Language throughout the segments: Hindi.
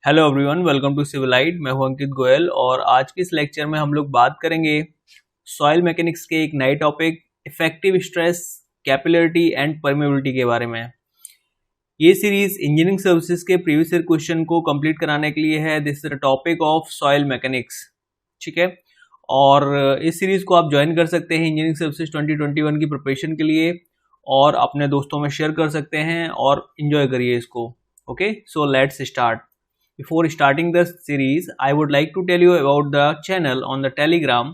Hello everyone, welcome to Civilite. मैं हूं अंकित गोयल और आज के इस लेक्चर में हम लोग बात करेंगे सॉइल मैकेनिक्स के एक नए topic effective stress, capillarity and permeability के बारे में। ये सीरीज इंजीनियरिंग सर्विसेज के प्रीवियस ईयर क्वेश्चन को कंप्लीट कराने के लिए है। This is the topic of soil mechanics, ठीक है। और इस सीरीज को आप ज्वाइन कर सकते हैं इंजीनियरिंग सर्विसेज 2021 की प्रिपरेशन के लिए और अपने दोस्तों में शेयर कर सकते हैं और इंजॉय करिए इसको। Okay, so let's start. Before starting the series, I would like to tell you about the channel on the Telegram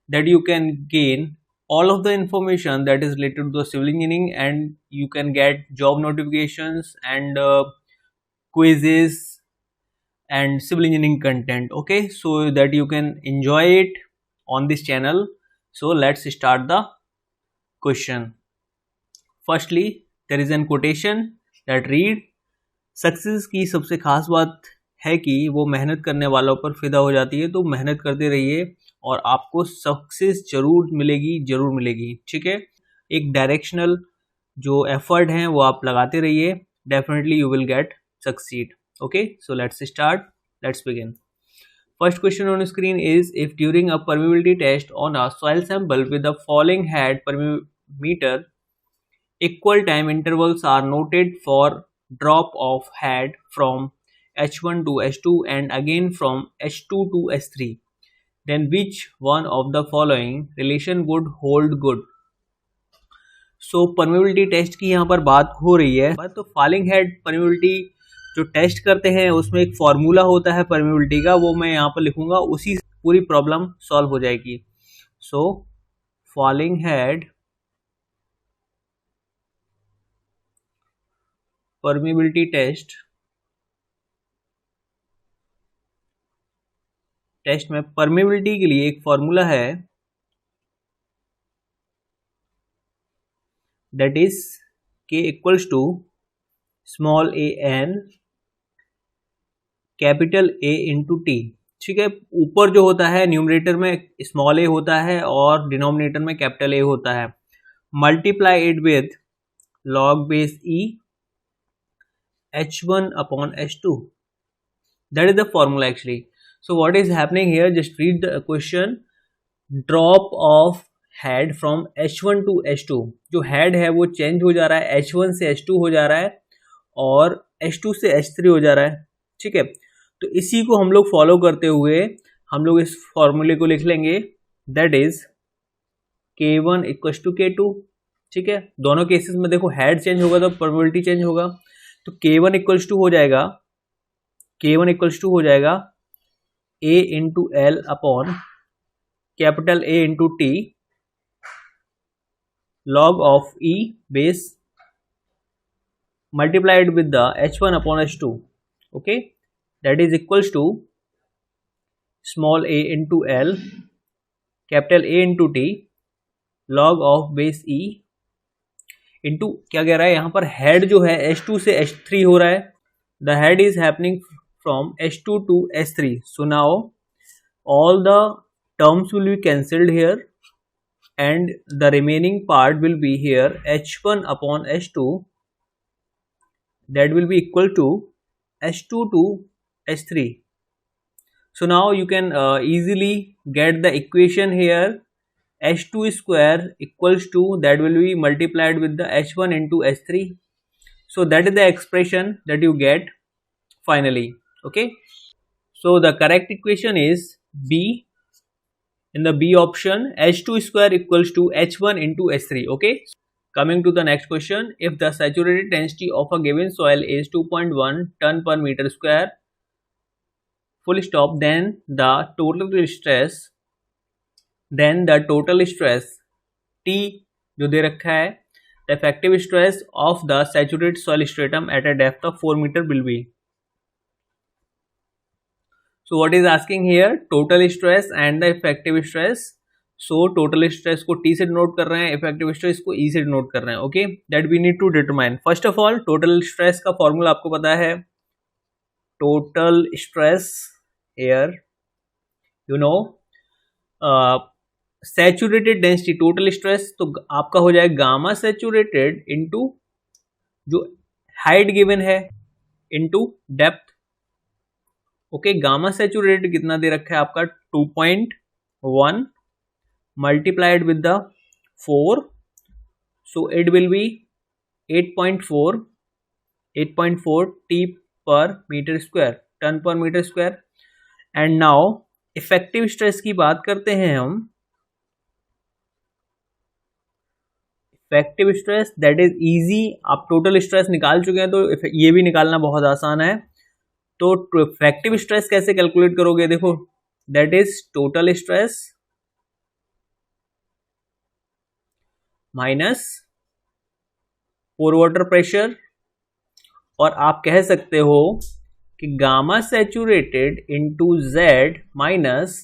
that you can gain all of the information that is related to the civil engineering, and you can get job notifications and quizzes and civil engineering content. Okay, so that you can enjoy it on this channel. So let's start the question. Firstly, there is an quotation that read, success की सबसे खास बात है कि वो मेहनत करने वालों पर फिदा हो जाती है। तो मेहनत करते रहिए और आपको सक्सेस जरूर मिलेगी, ठीक है। एक डायरेक्शनल जो एफर्ट है वो आप लगाते रहिए, definitely you will get succeed. Okay, so let's start, let's begin. First question on screen is, if during a permeability test on a soil sample with the following head parameter, equal time intervals are noted for drop of head from H1 to H2 and again from H2 to H3, then which one of the following relation would hold good? So permeability test की यहाँ पर बात हो रही है। तो फॉलिंग हेड परमेबिलिटी जो टेस्ट करते हैं उसमें एक फॉर्मूला होता है परमेबिलिटी का, वो मैं यहाँ पर लिखूंगा, उसी से पूरी प्रॉब्लम सॉल्व हो जाएगी। So falling head permeability test में परमेबिलिटी के लिए एक फॉर्मूला है, that is K equals to small a n capital A into T, ठीक है। ऊपर जो होता है न्यूमरेटर में स्मॉल a होता है और डिनोमिनेटर में कैपिटल A होता है। Multiply it with log base E H1 upon H2, that is the formula actually. So what is happening here, just read the question. Drop of head from H1 to H2, जो head है वो चेंज हो जा रहा है, H1 से H2 हो जा रहा है और H2 से H3 हो जा रहा है, ठीक है। तो इसी को हम लोग फॉलो करते हुए हम लोग इस फॉर्मूले को लिख लेंगे, that is K1 equal to K2, ठीक है। दोनों केसेस में देखो हेड चेंज होगा तो प्रोबेबिलिटी चेंज होगा। तो K1 इक्वल्स टू हो जाएगा A into L upon capital A into T log of E base multiplied with the H1 upon H2, okay, that is equals to small a into L capital A into T log of base E into क्या कह रहा है यहाँ पर, हेड जो है H2 से H3 हो रहा है। The head is happening from H2 to H3, so now all the terms will be cancelled here and the remaining part will be here H1 upon H2, that will be equal to H2 to H3. So now you can easily get the equation here, H2 square equals to, that will be multiplied with the H1 into H3. So that is the expression that you get finally, okay. So the correct equation is B, in the B option, H2 square equals to H1 into H3, okay. Coming to the next question, if the saturated density of a given soil is 2.1 ton per meter square, full stop, then the total stress T जो दे रखा है, the effective stress of the saturated soil stratum at a depth of 4 meter will be. So what is asking here, total stress and the effective stress. So total stress को T से डिनोट कर रहे हैं, effective stress को E से डिनोट कर रहे हैं, okay, that we need to determine. First of all, total stress का फॉर्मूला आपको पता है, total stress here, you know, saturated density total stress तो आपका हो जाएगा गामा सैचुरेटेड इनटू जो हाइट गिवन है into depth, okay, gamma saturated कितना दे रखा है आपका 2.1 multiplied with the 4, so it will be 8.4 T per metre square, ton per metre square. And now effective stress की बात करते हैं हम। Effective stress that is easy, आप टोटल स्ट्रेस निकाल चुके हैं तो ये भी निकालना बहुत आसान है। तो इफेक्टिव स्ट्रेस कैसे कैलकुलेट करोगे, देखो that is total stress minus pore water pressure, और आप कह सकते हो कि gamma saturated into Z minus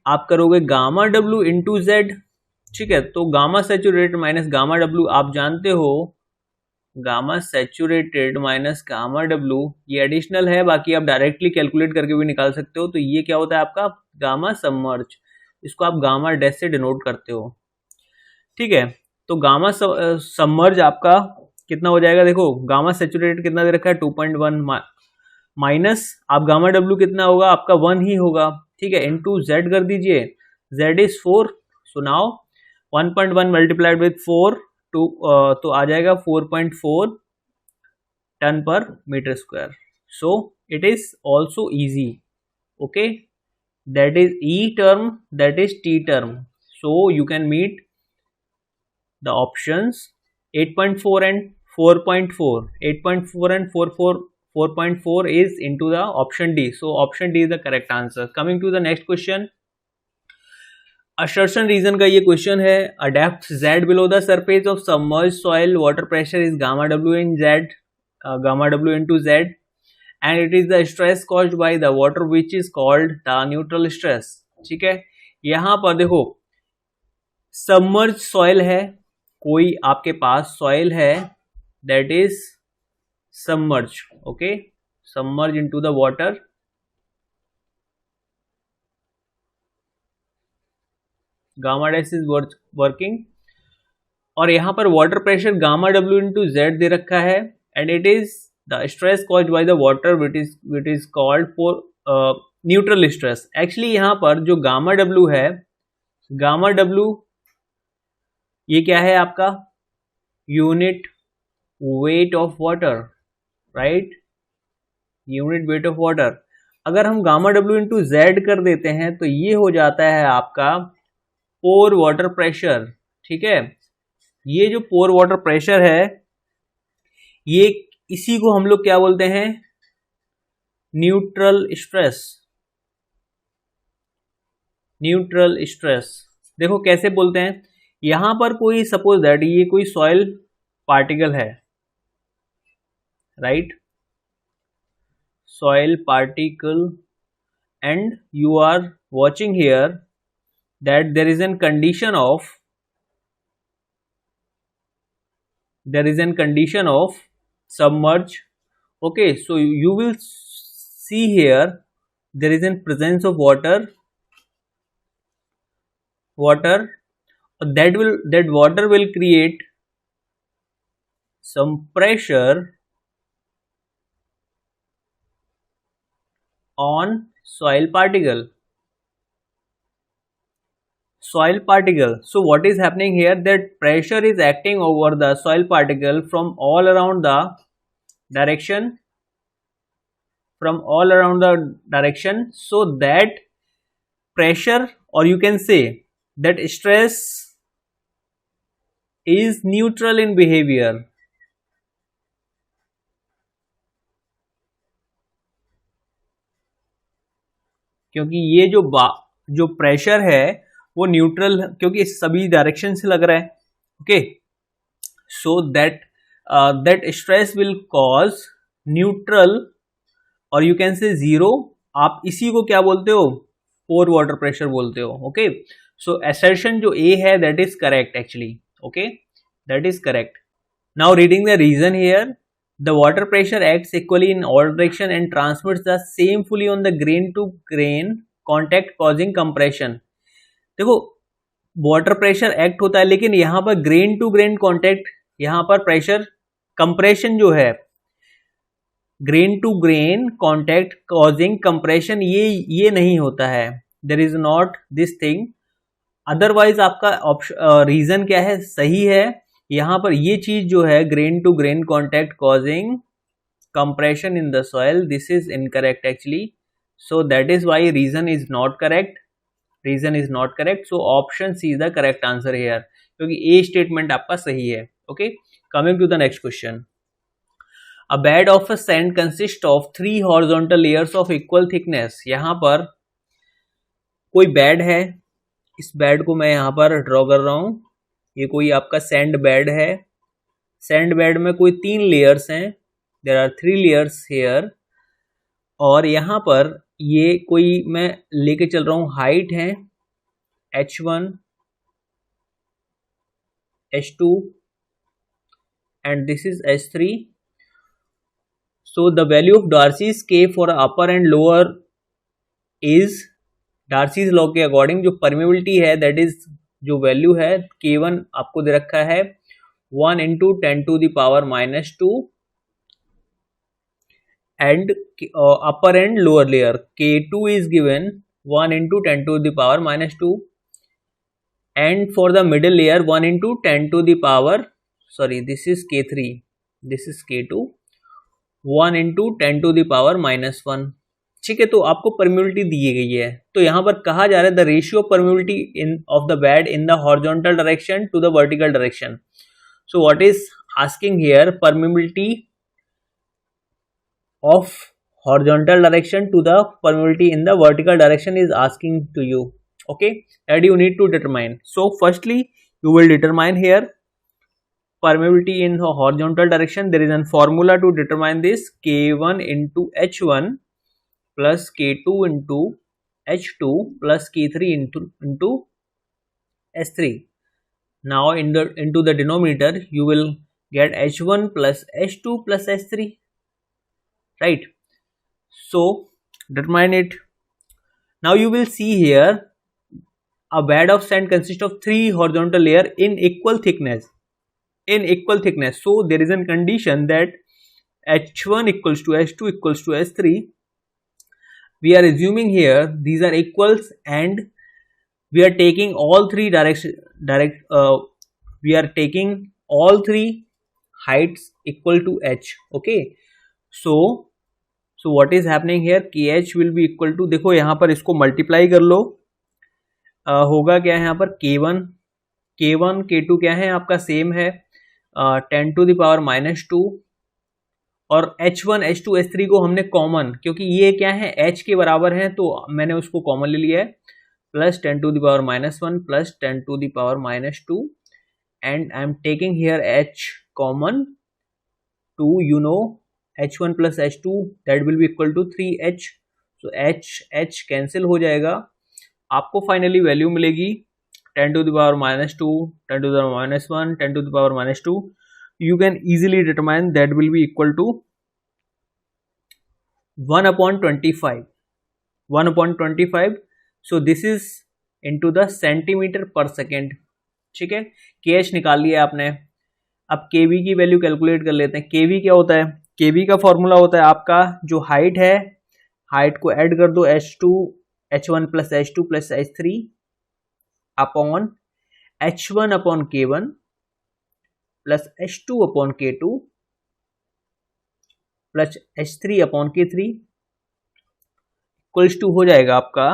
आप करोगे गामा डब्ल्यू इंटू जेड। ठीक है, तो gamma saturated minus gamma W आप जानते हो, gamma saturated minus gamma W ये एडिशनल है, बाकी आप डायरेक्टली कैलकुलेट करके भी निकाल सकते हो। तो ये क्या होता है आपका गामा सबमर्ज, इसको आप गामा डैश से डिनोट करते हो। ठीक है, तो गामा सबमर्ज आपका कितना हो जाएगा, देखो गामा सैचुरेटेड कितना दे रखा है 2.1 माइनस आप गामा डब्ल्यू कितना होगा आपका 1 ही होगा। ठीक है, इनटू जेड कर दीजिए, Z is 4, so now 1.1 multiplied with 4 तो आ जाएगा 4.4 ton per metre square. So it is also easy. Okay, that is E term, that is T term, so you can meet the options 8.4 and 4.4. 8.4 and 4.4 is into the option D. So option D is the correct answer. Coming to the next question. Assertion reason का ये question है, a depth Z below the surface of submerged soil water pressure is gamma W in Z, gamma W into Z, and it is the stress caused by the water which is called the neutral stress. ठीक है, यहाँ पर देखो submerged soil है, कोई आपके पास सॉइल है that is submerge, okay, submerge into the water, gamma dash is working, और यहां पर water pressure gamma W into Z दे रखा है, and it is the stress caused by the water which is called neutral stress. Actually यहां पर जो गामा डब्ल्यू है, गामा डब्ल्यू ये क्या है आपका unit weight of water, right, unit weight of water. अगर हम गामा डब्ल्यू इंटू जेड कर देते हैं तो ये हो जाता है आपका पोर वाटर प्रेशर। ठीक है, ये जो पोर वाटर प्रेशर है ये इसी को हम लोग क्या बोलते हैं, न्यूट्रल स्ट्रेस। न्यूट्रल स्ट्रेस देखो कैसे बोलते हैं, यहां पर कोई सपोज दैट ये कोई सॉइल पार्टिकल है, right, soil particle, and you are watching here that there is an condition of submerge. Okay, so you will see here there is a presence of water, that water will create some pressure on soil particle. So what is happening here, that pressure is acting over the soil particle from all around the direction, so that pressure, or you can say that stress is neutral in behavior. क्योंकि ये जो प्रेशर है वो न्यूट्रल, क्योंकि सभी डायरेक्शन से लग रहा है। Okay, so that stress will cause neutral, और यू कैन से जीरो, आप इसी को क्या बोलते हो, पोर वाटर प्रेशर बोलते हो। ओके, सो असर्शन जो ए है that is correct actually. Okay, that is correct. Now reading the reason here, the water pressure acts equally in all direction and transmits the same fully on the grain to grain contact causing compression. देखो वाटर प्रेशर एक्ट होता है, लेकिन यहां पर ग्रेन टू ग्रेन कॉन्टैक्ट, यहां पर प्रेशर कंप्रेशन जो है grain to grain contact causing compression, ये नहीं होता है, there is not this thing. Otherwise आपका ऑप्शन रीजन क्या है, सही है। यहां पर ये चीज जो है grain to grain contact causing compression in the soil, this is incorrect actually, so that is why reason is not correct, so option C is the correct answer here, क्योंकि A statement आपका सही है। okay, coming to the next question, a bed of a sand consists of 3 horizontal layers of equal thickness। यहाँ पर कोई बेड है, इस बेड को मैं यहाँ पर ड्रॉ कर रहा हूँ, ये कोई आपका सैंड बेड है, सैंड बेड में कोई 3 लेयर्स हैं, there are 3 layers here, और यहाँ पर ये कोई मैं लेके चल रहा हूँ, हाइट है h1 h2 and this is h3, so the value of Darcy's K for upper and lower is, Darcy's law के अकॉर्डिंग जो परमेबिलिटी है दैट इज, जो वैल्यू है K1 आपको दे रखा है 1 into 10 to the power minus 2 and upper and lower layer K2 is given 1 into 10 to the power minus 2 and for the middle layer 1 into 10 to the power, sorry this is K3, this is K2, 1 into 10 to the power minus 1। ठीक है, तो आपको परमेबिलिटी दी गई है, तो यहां पर कहा जा रहा है the ratio permeability in of the bed in the horizontal direction to the vertical direction. So what is asking here, permeability of horizontal direction to the permeability in the vertical direction is asking to you, okay, that you need to determine। so firstly you will determine here permeability in the horizontal direction, there is a formula to determine this, K1 into H1 plus K2 into H2 plus K3 into S3। now into the denominator you will get H1 plus H2 plus S3, right? So determine it। now you will see here a bed of sand consists of 3 horizontal layer in equal thickness, so there is a condition that H1 equals to H2 equals to S3, we are assuming here these are equals and we are taking all three we are taking all three heights equal to H, okay, so what is happening here, KH will be equal to, देखो यहाँ पर इसको मल्टीप्लाई कर लो, होगा क्या है यहाँ पर K1 K2 क्या है आपका सेम है 10 to the power minus 2 और H1 H2 H3 को हमने कॉमन, क्योंकि ये क्या है H के बराबर है तो मैंने उसको कॉमन ले लिया है, plus 10 to the power minus 1 plus 10 to the power minus 2 and I am taking here H common to, you know, H1 plus H2 that will be equal to 3H, so H cancel हो जाएगा, आपको फाइनली वैल्यू मिलेगी 10 to the power minus 2, 10 to the power minus 1, 10 to the power minus 2, you can easily determine that will be equal to 1/25, so this is into the centimeter per second। ठीक है, KH निकाल लिया आपने, अब KV की वैल्यू कैलकुलेट कर लेते हैं। KV क्या होता है, KV का फॉर्मूला होता है आपका जो हाइट है, हाइट को ऐड कर दो H1 plus H2 plus H3 upon H1 upon K1 plus H2 upon K2 plus H3 upon K3 equals to हो जाएगा आपका,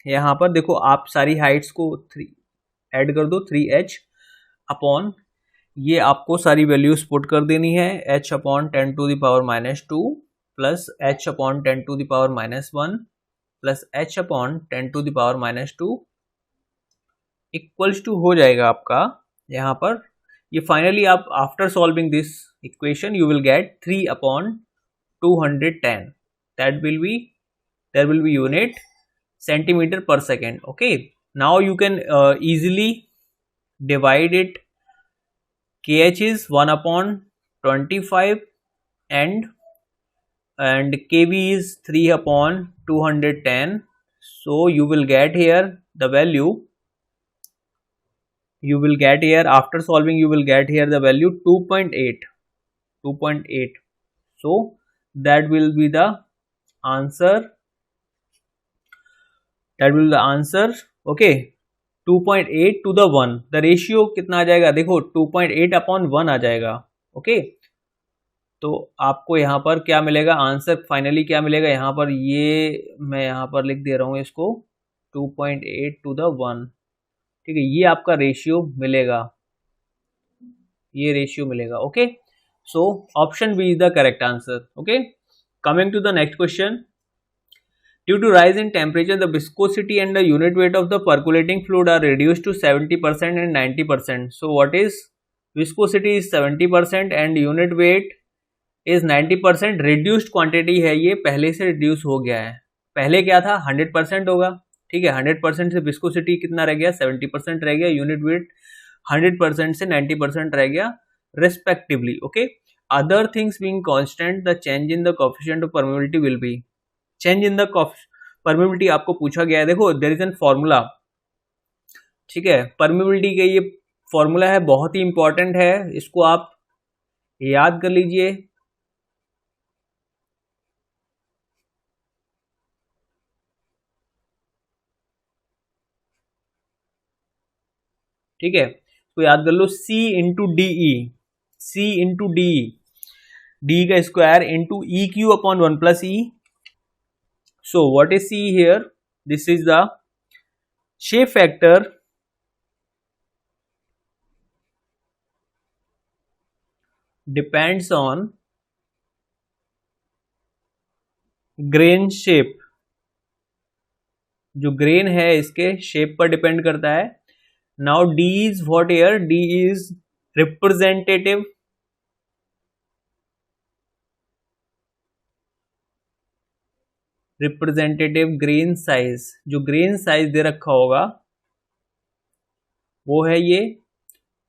यहाँ पर देखो आप सारी हाइट्स को 3 ऐड कर दो 3H अपॉन, ये आपको सारी वैल्यूज पुट कर देनी है, H upon 10 to the power minus 2 plus H upon 10 to the power minus 1 plus H upon 10 to the power minus 2 equals to हो जाएगा आपका यहाँ पर, ये फाइनली आप after solving this equation you will get 3 upon 210, that will be unit centimeter per second, okay। now you can easily divide it, KH is 1/25 and KV is 3/210, so you will get here the value, you will get here after solving you will get here the value 2.8, so that will be the answer. Okay, 2.8 to the 1, the ratio कितना आ जाएगा, देखो 2.8 अपॉन 1 आ जाएगा. ओके, तो आपको यहाँ पर क्या मिलेगा आंसर, फाइनली क्या मिलेगा यहाँ पर, ये मैं यहाँ पर लिख दे रहा हूँ इसको, 2.8 टू द 1. ठीक है, ये आपका रेशियो मिलेगा, ये रेशियो मिलेगा. Okay, so option B is the correct answer. Okay, coming to the next question. Due to rise in temperature, the viscosity and the unit weight of the percolating fluid are reduced to 70% and 90%. So what is viscosity is 70% and unit weight is 90%. reduced quantity है, ये पहले से reduce हो गया है. पहले क्या था 100% होगा. ठीक है, 100% से viscosity कितना रह गया 70% रह गया, unit weight 100% से 90% रह गया respectively. Okay, other things being constant, the change in the coefficient of permeability will be. Change in the permeability आपको पूछा गया है. देखो देयर इज एन फॉर्मूला. ठीक है, परमेबिलिटी का ये फॉर्मूला है, बहुत ही इंपॉर्टेंट है, इसको आप याद कर लीजिए. ठीक है, तो याद कर लो, C into DE, C into D का square into EQ upon 1 plus E. So what is C here? This is the shape factor depends on grain shape. जो ग्रेन है इसके शेप पर डिपेंड करता है. Now D is what here? D is representative. Representative grain size, जो ग्रेन साइज दे रखा होगा वो है ये.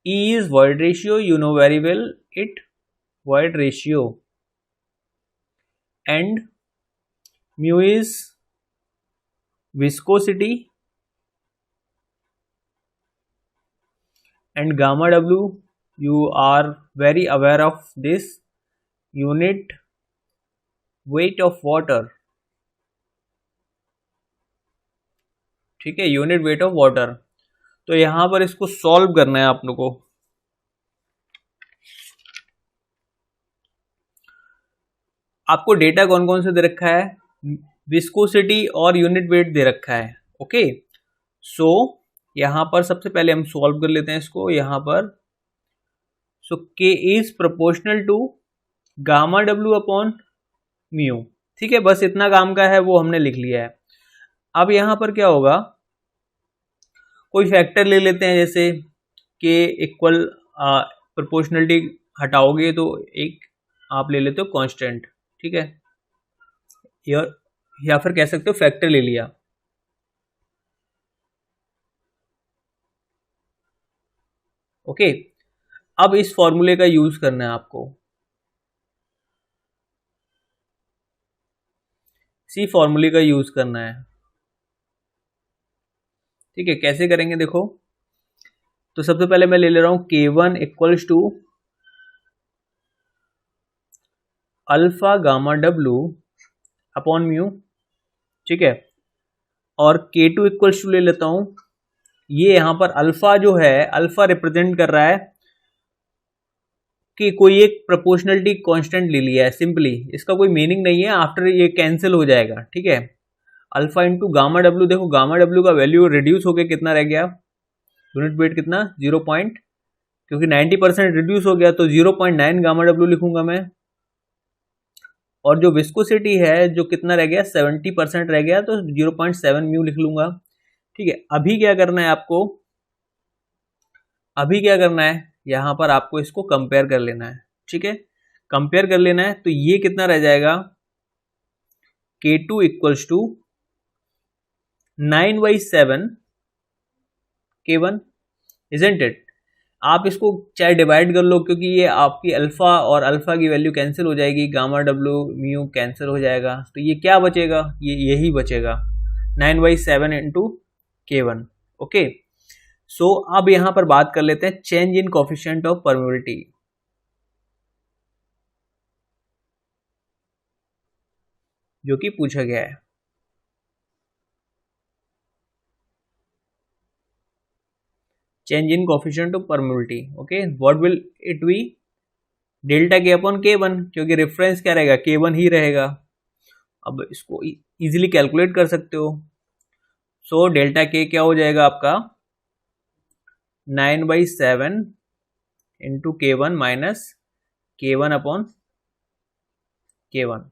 E is void ratio, you know very well it, void ratio, and mu is viscosity, and gamma W, you are very aware of this, unit weight of water. ठीक है, यूनिट वेट ऑफ वाटर. तो यहां पर इसको सॉल्व करना है आप लोगों को. आपको डेटा कौन कौन से दे रखा है, विस्कोसिटी और यूनिट वेट दे रखा है. ओके, सो यहां पर सबसे पहले हम सॉल्व कर लेते हैं इसको. यहां पर so K is proportional to gamma W upon mu. ठीक है, बस इतना काम का है, वो हमने लिख लिया है. अब यहां पर क्या होगा, कोई फैक्टर ले लेते हैं, जैसे K इक्वल प्रोपोर्शनलिटी हटाओगे तो एक आप ले लेते हो कांस्टेंट. ठीक है, या फिर कह सकते हो फैक्टर ले लिया. ओके, अब इस फॉर्मूले का यूज करना है आपको. सी फॉर्मूले का यूज करना है. ठीक है, कैसे करेंगे देखो. तो सबसे पहले मैं ले रहा हूं K1 equals to alpha gamma W upon mu. ठीक है, और K2 इक्वल्स टू ले लेता हूं, ये यहां पर अल्फा जो है, अल्फा रिप्रेजेंट कर रहा है कि कोई एक प्रोपोर्शनलिटी कांस्टेंट ले लिया है. सिंपली इसका कोई मीनिंग नहीं है, आफ्टर ये कैंसिल हो जाएगा. ठीक है, अल्फा इंटू गामा डब्ल्यू, देखो गामा डब्ल्यू का वैल्यू रिड्यूस होकर कितना रह गया, यूनिट वेट कितना 0. क्योंकि 90% रिड्यूस हो गया तो 0.9 गामा डब्ल्यू लिखूंगा मैं. और जो विस्कोसिटी है जो कितना रह गया 70% रह गया, तो 0.7 म्यू लिख लूंगा. ठीक है, अभी क्या करना है आपको, अभी क्या करना है, यहां पर आपको इसको कंपेयर कर लेना है. ठीक है, कंपेयर कर लेना है, तो ये कितना रह जाएगा, K2 equals to 9/7 K1, isn't it. आप इसको चाहे डिवाइड कर लो, क्योंकि ये आपकी अल्फा और अल्फा की वैल्यू कैंसिल हो जाएगी, गामा डब्ल्यू म्यू कैंसिल हो जाएगा, तो ये क्या बचेगा, ये यही बचेगा 9/7 इंटू K1. ओके, सो अब यहां पर बात कर लेते हैं change in coefficient of permeability. जो कि पूछा गया है। Change in coefficient of permeability, okay, what will it be, delta के अपॉन K1, क्योंकि रेफरेंस क्या रहेगा, K1 ही रहेगा। अब इसको इजीली कैलकुलेट कर सकते हो। सो डेल्टा के क्या हो जाएगा आपका 9/7 into K1 minus K1 upon K1।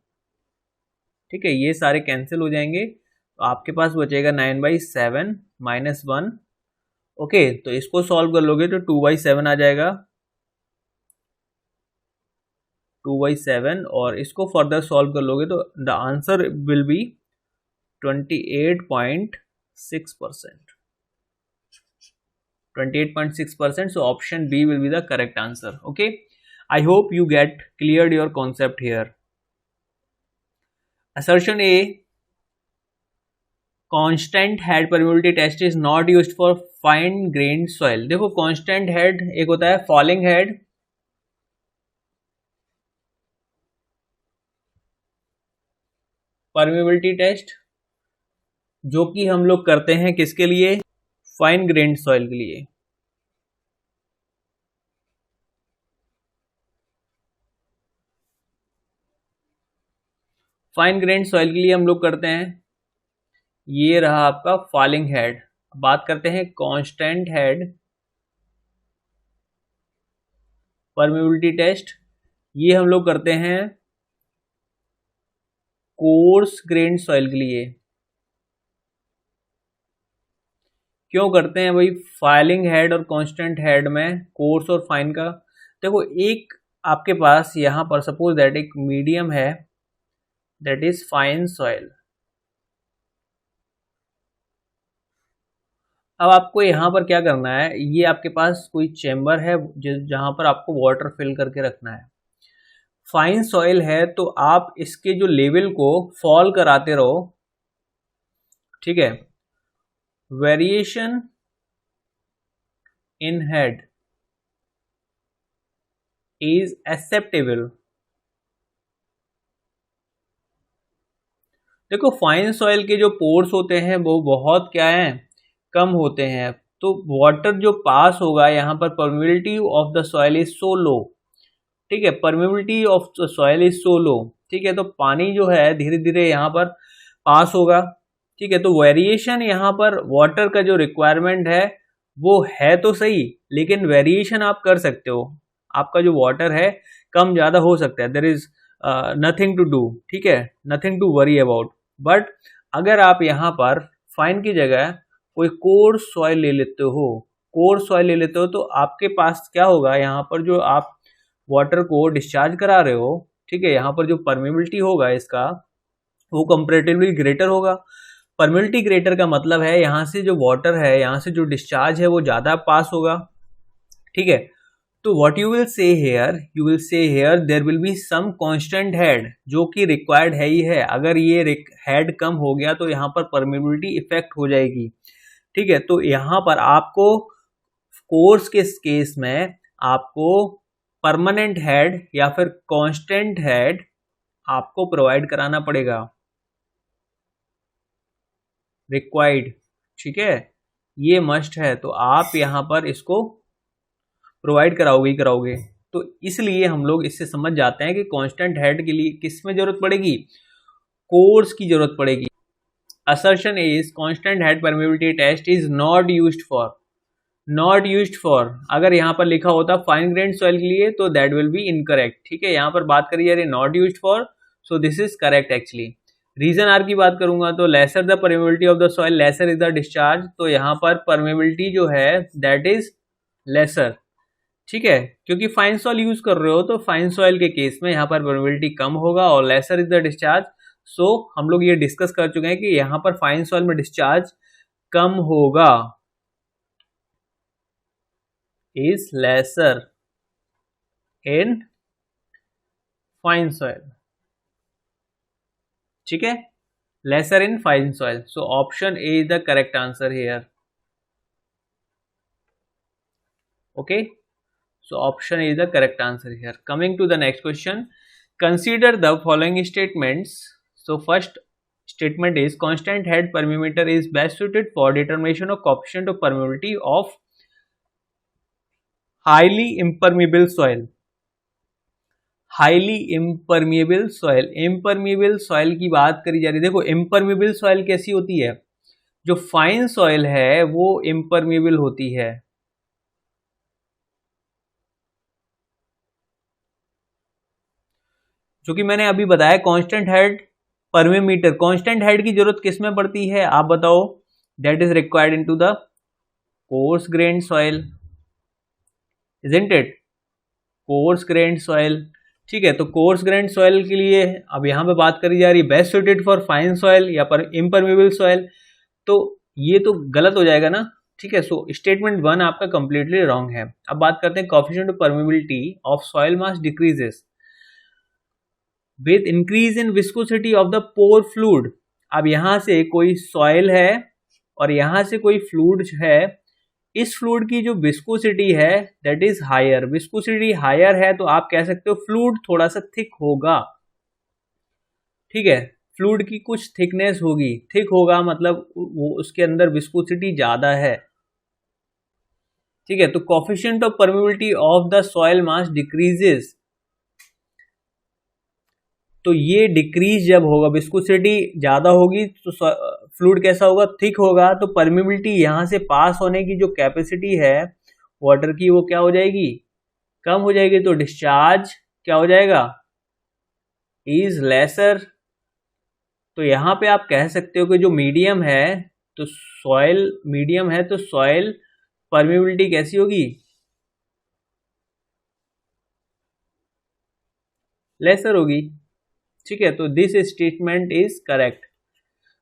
ठीक है, ये सारे कैंसिल हो जाएंगे, तो आपके पास बचेगा 9/7 माइनस 1। ओके, तो इसको सॉल्व कर लोगे तो 2/7 आ जाएगा, 2/7, और इसको फर्दर सॉल्व कर लोगे तो the answer will be 28.6%। 28.6%, so option B will be the correct answer. Okay, I hope you get cleared your concept here. Assertion A, constant head permeability test is not used for fine grained soil. देखो constant head एक होता है falling head, permeability test जो कि हम लोग करते हैं किसके लिए, फाइन ग्रेन्ड सॉइल के लिए। फाइन ग्रेन्ड सॉइल के लिए हम लोग करते हैं, ये रहा आपका फॉलिंग हेड। बात करते हैं कांस्टेंट हेड परमेबिलिटी टेस्ट, ये हम लोग करते हैं कोर्स ग्रेन्ड सॉइल के लिए। क्यों करते हैं भाई फाइलिंग हेड और कांस्टेंट हेड में कोर्स और फाइन का, देखो एक आपके पास यहाँ पर सपोज दैट एक मीडियम है, दैट इज फाइन सॉइल। अब आपको यहाँ पर क्या करना है, ये आपके पास कोई चेम्बर है जहां पर आपको वाटर फिल करके रखना है। फाइन सॉइल है तो आप इसके जो लेवल को फॉल कराते रहो, ठीक है। Variation in head is acceptable. देखो फाइन सॉइल के जो पोर्स होते हैं वो बहुत क्या है, कम होते हैं, तो वाटर जो पास होगा यहाँ पर permeability of the soil is so low, ठीक है, permeability of the soil is so low, ठीक है, तो पानी जो है धीरे धीरे यहाँ पर पास होगा, ठीक है। तो वेरिएशन यहाँ पर वाटर का जो रिक्वायरमेंट है वो है तो सही, लेकिन वेरिएशन आप कर सकते हो, आपका जो वाटर है कम ज़्यादा हो सकता है, there is nothing to do, ठीक है, nothing to worry about. But अगर आप यहाँ पर फाइन की जगह कोई कोर्स सॉइल ले लेते हो, कोर्स सॉइल ले लेते हो, तो आपके पास क्या होगा, यहाँ पर जो आप वाटर को डिस्चार्ज करा रहे हो, ठीक है, यहाँ पर जो परमेबिलिटी होगा इसका वो कंपैरेटिवली ग्रेटर होगा। परमेबिलिटी ग्रेटर का मतलब है यहाँ से जो वाटर है, यहाँ से जो डिस्चार्ज है वो ज़्यादा पास होगा, ठीक है। तो what you will say here, you will say here there will be some constant head, जो कि रिक्वायर्ड है ही है। अगर ये हेड कम हो गया तो यहाँ पर परमेबिलिटी इफेक्ट हो जाएगी, ठीक है। तो यहाँ पर आपको कोर्स के केस में आपको परमानेंट हेड या फिर कांस्टेंट हेड आपको प्रोवाइड कराना पड़ेगा, रिक्वायर्ड, ठीक है, ये मस्ट है, तो आप यहाँ पर इसको प्रोवाइड कराओगे ही कराओगे। तो इसलिए हम लोग इससे समझ जाते हैं कि कांस्टेंट हेड के लिए किस में जरूरत पड़ेगी, कोर्स की जरूरत पड़ेगी। Assertion is constant head permeability test is not used for, not used for, अगर यहाँ पर लिखा होता फाइन ग्रेन्ड सॉइल के लिए तो दैट विल बी इनकरेक्ट, ठीक है। यहाँ पर बात करिए अरे not used for, so this is correct actually. Reason R की बात करूंगा तो lesser the permeability of the soil lesser is the discharge, तो यहाँ पर परमेबिलिटी जो है दैट इज लेसर, ठीक है, क्योंकि फाइन सॉइल यूज कर रहे हो तो फाइन सॉइल के केस में यहाँ पर परमेबिलिटी कम होगा और लेसर इज द डिस्चार्ज। सो हम लोग ये डिस्कस कर चुके हैं कि यहाँ पर फाइन सॉइल में डिस्चार्ज कम होगा, is lesser in fine soil, ठीक है, lesser in fine soil. So option A is the correct answer here, okay, so option is the correct answer here. Coming to the next question, consider the following statements So first statement is constant head permeameter is best suited for determination of coefficient of permeability of highly impermeable soil. Highly impermeable soil, impermeable soil की बात करी जा रही है। देखो इम्परमिएबल सॉइल कैसी होती है, जो फाइन सॉइल है वो इम्परमिएबल होती है। जो कि मैंने अभी बताया कांस्टेंट हेड परमीमीटर, कांस्टेंट हेड की जरूरत किस में पड़ती है आप बताओ, that is required into the coarse grain soil, isn't it, coarse grain soil. ठीक है, तो कोर्स ग्रेन सॉइल के लिए अब यहां पे बात करी जा रही है best suited for fine soil या पर इम्परमेबल सॉइल, तो ये तो गलत हो जाएगा ना। ठीक है, सो स्टेटमेंट 1 आपका कंप्लीटली रॉन्ग है। अब बात करते हैं coefficient of permeability of soil mass decreases with increase in viscosity of the pore fluid. अब यहां से कोई सॉइल है और यहां से कोई फ्लूइड है, इस फ्लूइड की जो विस्कोसिटी है that is higher, viscosity higher है तो आप कह सकते हो फ्लूइड थोड़ा सा थिक होगा। ठीक है, फ्लूइड की कुछ थिकनेस होगी, थिक होगा मतलब वो उसके अंदर विस्कोसिटी ज्यादा है। ठीक है, तो coefficient of permeability of the soil mass decreases, तो ये डिक्रीज जब होगा, विस्कोसिटी ज्यादा होगी तो फ्लूइड कैसा होगा, थिक होगा, तो परमेबिलिटी यहां से पास होने की जो कैपेसिटी है वाटर की वो क्या हो जाएगी, कम हो जाएगी, तो डिस्चार्ज क्या हो जाएगा, इज लेसर। तो यहां पे आप कह सकते हो कि जो मीडियम है तो सॉइल मीडियम है तो सॉइल परमेबिलिटी कैसी होगी, लेसर होगी। ठीक है, तो this statement is correct.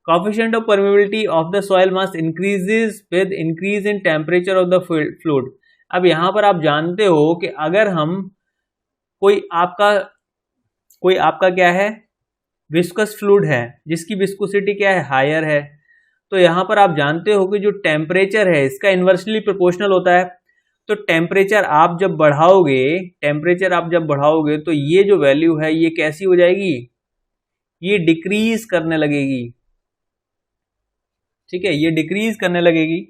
Coefficient of permeability of the soil mass increases with increase in temperature of the fluid. अब यहां पर आप जानते हो कि अगर हम कोई आपका क्या है, विस्कस फ्लूइड है जिसकी विस्कोसिटी क्या है, हायर है, तो यहां पर आप जानते हो कि जो टेम्परेचर है इसका इन्वर्सली प्रोपोर्शनल होता है। तो टेम्परेचर आप जब बढ़ाओगे तो ये जो वैल्यू है ये कैसी हो जाएगी, ये डिक्रीज करने लगेगी। ठीक है, ये डिक्रीज करने लगेगी।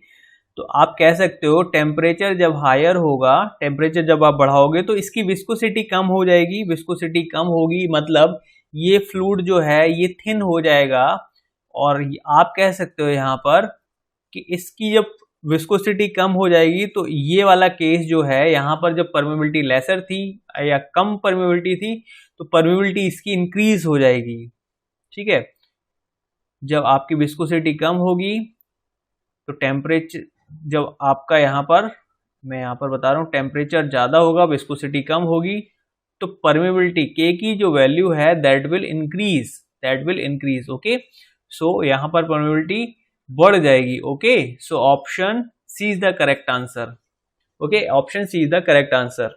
तो आप कह सकते हो टेम्परेचर जब हायर होगा, टेम्परेचर जब आप बढ़ाओगे तो इसकी विस्कोसिटी कम हो जाएगी, विस्कोसिटी कम होगी मतलब ये फ्लूइड जो है ये थिन हो जाएगा। और आप कह सकते हो यहां पर कि इसकी जब विस्कोसिटी कम हो जाएगी तो ये वाला केस जो है यहां पर जब परमेबिलिटी लेसर थी या कम परमेबिलिटी थी तो परमेबिलिटी इसकी इंक्रीज हो जाएगी। ठीक है, जब आपकी विस्कोसिटी कम होगी तो टेम्परेचर, जब आपका यहां पर मैं यहां पर बता रहा हूं टेम्परेचर ज्यादा होगा, विस्कोसिटी कम होगी, तो परमेबिलिटी के की जो वैल्यू है that will increase. Okay, so यहां पर परमेबिलिटी बढ़ जाएगी। Okay, so option C is the correct answer. Okay, option C is the correct answer.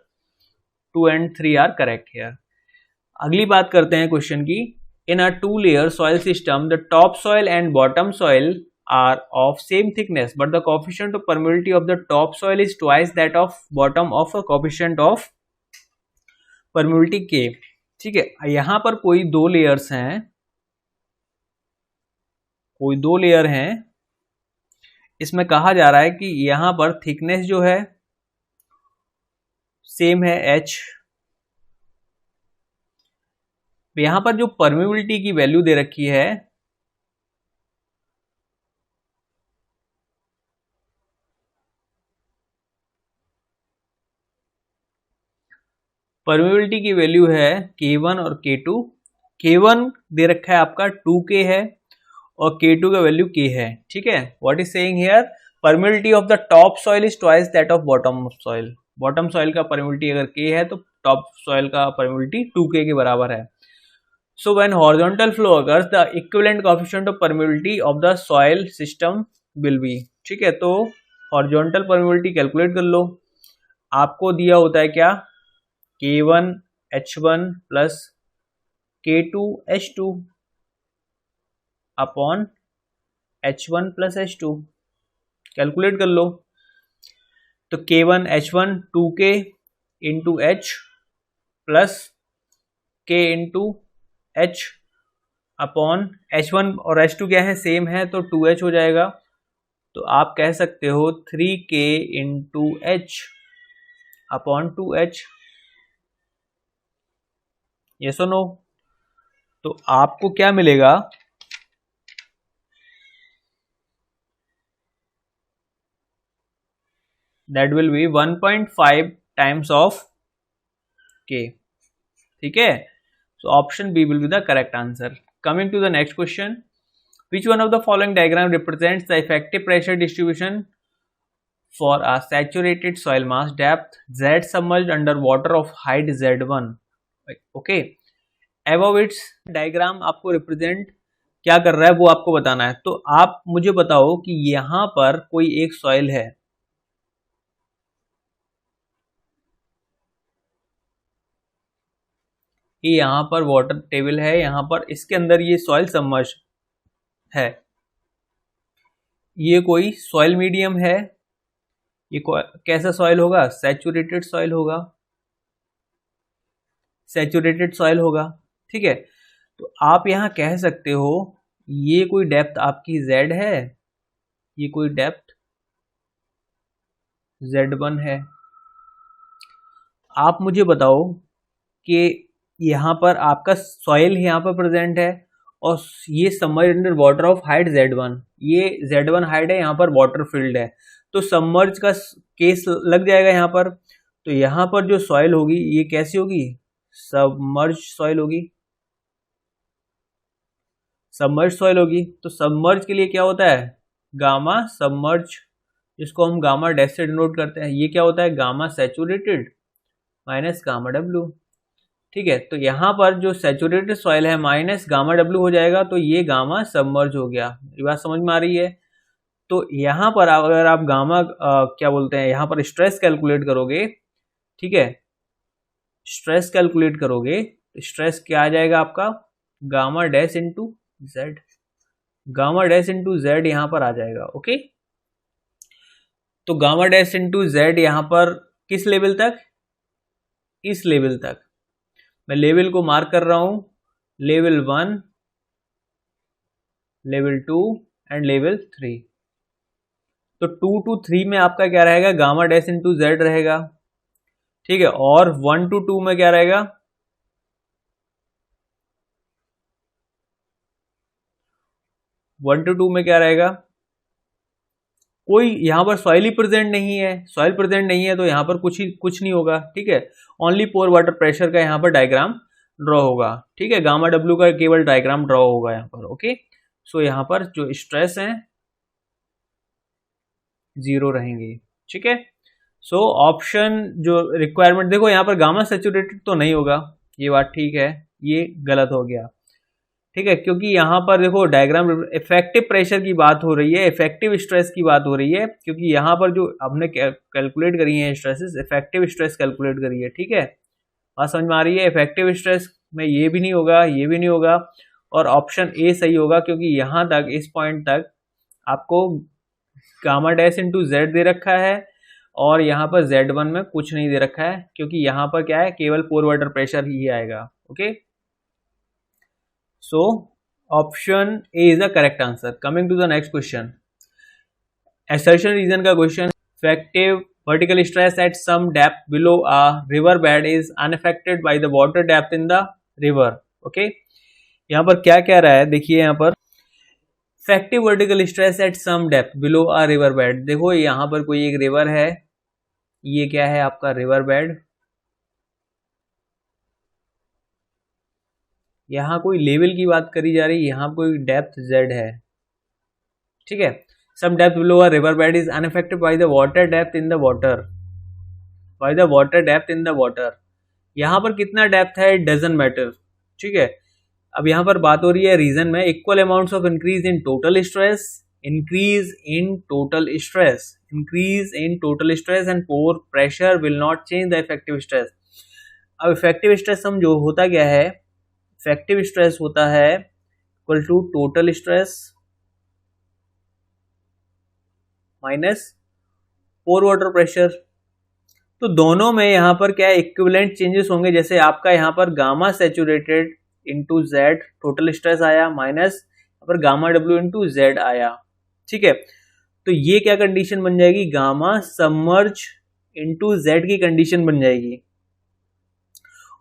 2 and 3 are correct here. अगली बात करते हैं क्वेश्चन की। इन अ 2-layer soil system, the top soil and bottom soil are of same thickness, but the coefficient of permeability of the top soil is twice that of bottom of a coefficient of permeability K। ठीक है, यहां पर कोई दो लेयर्स हैं, इसमें कहा जा रहा है कि यहां पर थिकनेस जो है सेम है H। यहां पर जो परमेबिलिटी की वैल्यू दे रखी है परमेबिलिटी की वैल्यू है K1 और K2। K1 दे रखा है आपका 2K है और K2 का वैल्यू K है। ठीक है, what is saying here, permeability of the top soil is twice that of bottom soil. Bottom soil का परमेबिलिटी अगर K है तो टॉप सॉइल का परमेबिलिटी 2K के बराबर है। So when horizontal flow occurs, the equivalent coefficient of permeability of the soil system will be। ठीक है, तो horizontal permeability कैलकुलेट कर लो। आपको दिया होता है क्या, K1 H1 plus K2 H2 upon H1 plus H2, calculate कर लो। तो K1 H1 2K into H plus K into H upon H1 और H2 क्या है, सेम है, तो 2H हो जाएगा। तो आप कह सकते हो 3K into H upon 2H। Yes और नो? तो आपको क्या मिलेगा, that will be 1.5 times of K। ठीक है, so option B will be the correct answer. Coming to the next question, which one of the following diagram represents the effective pressure distribution for a saturated soil mass depth Z submerged under water of height Z1? Okay, above its diagram आपको रिप्रेजेंट क्या कर रहा है वो आपको बताना है। तो आप मुझे बताओ कि यहां पर कोई एक सॉइल है, ये यहां पर वाटर टेबल है, यहां पर इसके अंदर ये सॉइल सबमर्ज है, ये कोई सॉइल मीडियम है, ये कैसा सॉइल होगा, सैचुरेटेड सॉइल होगा, सैचुरेटेड सॉइल होगा। ठीक है, तो आप यहां कह सकते हो ये कोई डेप्थ आपकी Z है, ये कोई डेप्थ Z1 है। आप मुझे बताओ कि यहां पर आपका सॉइल यहां पर प्रेजेंट है और ये submerge under water of height Z1, ये Z1 हाइट है, यहां पर वाटर फील्ड है, तो सबमर्ज का केस लग जाएगा यहां पर। तो यहां पर जो सॉइल होगी ये कैसी होगी, सबमर्ज सॉइल होगी, सबमर्ज सॉइल होगी। तो सबमर्ज के लिए क्या होता है, गामा सबमर्ज, जिसको हम गामा डैश से डिनोट करते हैं, ये क्या होता है, gamma saturated minus gamma W. ठीक है, तो यहाँ पर जो सैचुरेटेड सॉइल है माइनस गामा डब्ल्यू हो जाएगा, तो ये गामा सबमर्ज हो गया। ये बात समझ में आ रही है? तो यहाँ पर अगर आप गामा क्या बोलते हैं, यहाँ पर स्ट्रेस कैलकुलेट करोगे, ठीक है, स्ट्रेस कैलकुलेट करोगे तो स्ट्रेस क्या आ जाएगा आपका, gamma dash into Z, gamma dash into Z यहाँ पर आ जाएगा। ओके, तो गामा डैश इंटू जेड यहाँ पर किस लेवल तक, इस लेवल तक। मैं लेवल को मार्क कर रहा हूं, लेवल 1, लेवल 2 एंड लेवल 3। तो 2 to 3 में आपका क्या रहेगा, गामा डैश इंटू जेड रहेगा। ठीक है, और 1 to 2 में क्या रहेगा, 1 to 2 में क्या रहेगा, कोई यहाँ पर सॉइल ही प्रेजेंट नहीं है, सॉइल प्रेजेंट नहीं है तो यहाँ पर कुछ नहीं होगा। ठीक है, ओनली पोर वाटर प्रेशर का यहाँ पर डायग्राम ड्रॉ होगा। ठीक है, गामा डब्ल्यू का केवल डायग्राम ड्रॉ होगा यहाँ पर। ओके, सो यहाँ पर जो स्ट्रेस है 0 रहेंगे। ठीक है, सो ऑप्शन जो रिक्वायरमेंट, देखो यहाँ पर गामा सैचुरेटेड तो नहीं होगा, ये बात ठीक है, ये गलत हो गया। ठीक है, क्योंकि यहाँ पर देखो डायग्राम इफेक्टिव प्रेशर की बात हो रही है, इफेक्टिव स्ट्रेस की बात हो रही है, क्योंकि यहाँ पर जो हमने कैलकुलेट करी है स्ट्रेसेस, इफेक्टिव स्ट्रेस कैलकुलेट करी है। ठीक है, बात समझ में आ रही है? इफेक्टिव स्ट्रेस में ये भी नहीं होगा, ये भी नहीं होगा, और ऑप्शन ए सही होगा, क्योंकि यहाँ तक इस पॉइंट तक आपको गामा डैश इंटू जेड दे रखा है और यहाँ पर Z1 में कुछ नहीं दे रखा है, क्योंकि यहाँ पर क्या है, केवल पोर वाटर प्रेशर ही आएगा। Okay, so option A is the correct answer. Coming to the next question, assertion reason का question, effective vertical stress at some depth below a river bed is unaffected by the water depth in the river. Okay, यहाँ पर क्या कह रहा है, देखिए यहाँ पर effective vertical stress at some depth below a river bed। देखो यहाँ पर कोई एक रिवर है, ये क्या है आपका रिवर बेड, यहाँ कोई लेवल की बात करी जा रही है, यहाँ कोई डेप्थ Z है। ठीक है, some depth below a river bed is unaffected by the water depth in the water, by the water depth in the water। यहाँ पर कितना डेप्थ है, it doesn't matter। ठीक है, अब यहाँ पर बात हो रही है रीजन में, equal amounts of increase in total stress, increase in total stress, increase in total stress and pore pressure will not change the effective stress. अब इफेक्टिव स्ट्रेस हम जो होता क्या है, इफेक्टिव स्ट्रेस होता है equal to total stress minus pore water pressure. तो दोनों में यहाँ पर क्या है, इक्विवेलेंट चेंजेस होंगे। जैसे आपका यहाँ पर gamma saturated into Z total stress आया, माइनस यहाँ पर गामा डब्ल्यू इंटू जेड आया। ठीक है, तो ये क्या कंडीशन बन जाएगी, गामा सबमर्ज इंटू जेड की कंडीशन बन जाएगी।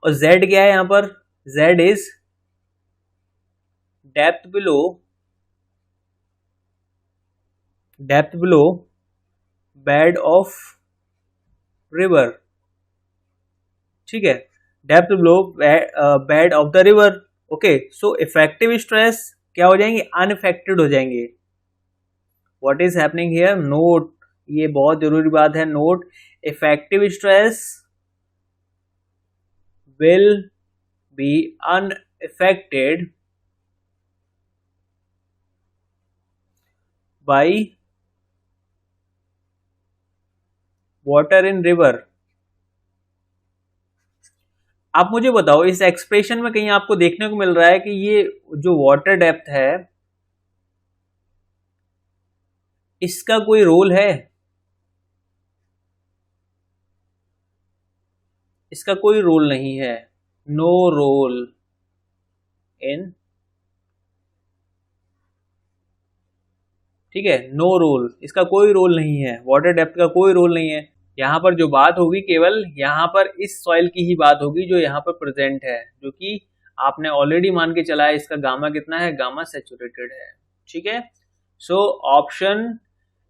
और जेड क्या है यहां पर, Z is depth below bed of river. ठीक है, depth below bed of the river. Okay, so effective stress क्या हो जाएंगे, अनइफेक्टेड हो जाएंगे। What is happening here, note, ये बहुत जरूरी बात है, note, effective stress will be unaffected by water in river। आप मुझे बताओ, इस एक्सप्रेशन में कहीं आपको देखने को मिल रहा है कि ये जो वाटर डेप्थ है इसका कोई रोल है, इसका कोई रोल नहीं है, नो रोल इन, ठीक है, नो रोल, इसका कोई रोल नहीं है, वाटर डेप्थ का कोई रोल नहीं है। यहाँ पर जो बात होगी केवल यहाँ पर इस सॉइल की ही बात होगी जो यहाँ पर प्रेजेंट है, जो कि आपने ऑलरेडी मान के चला है, इसका गामा कितना है, गामा सैचुरेटेड है। ठीक है, so option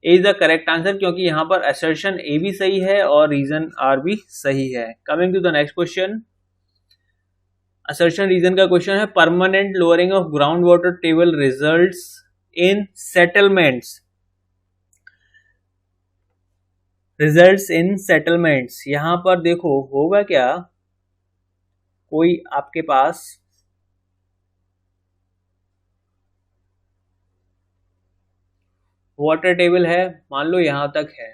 A is the correct answer, क्योंकि यहाँ पर असर्शन ए भी सही है और रीजन आर भी सही है। Coming to the next question, assertion reason का क्वेश्चन है, permanent lowering of ground water table results in settlements, results in settlements. यहां पर देखो होगा क्या, कोई आपके पास वाटर टेबल है, मान लो यहां तक है,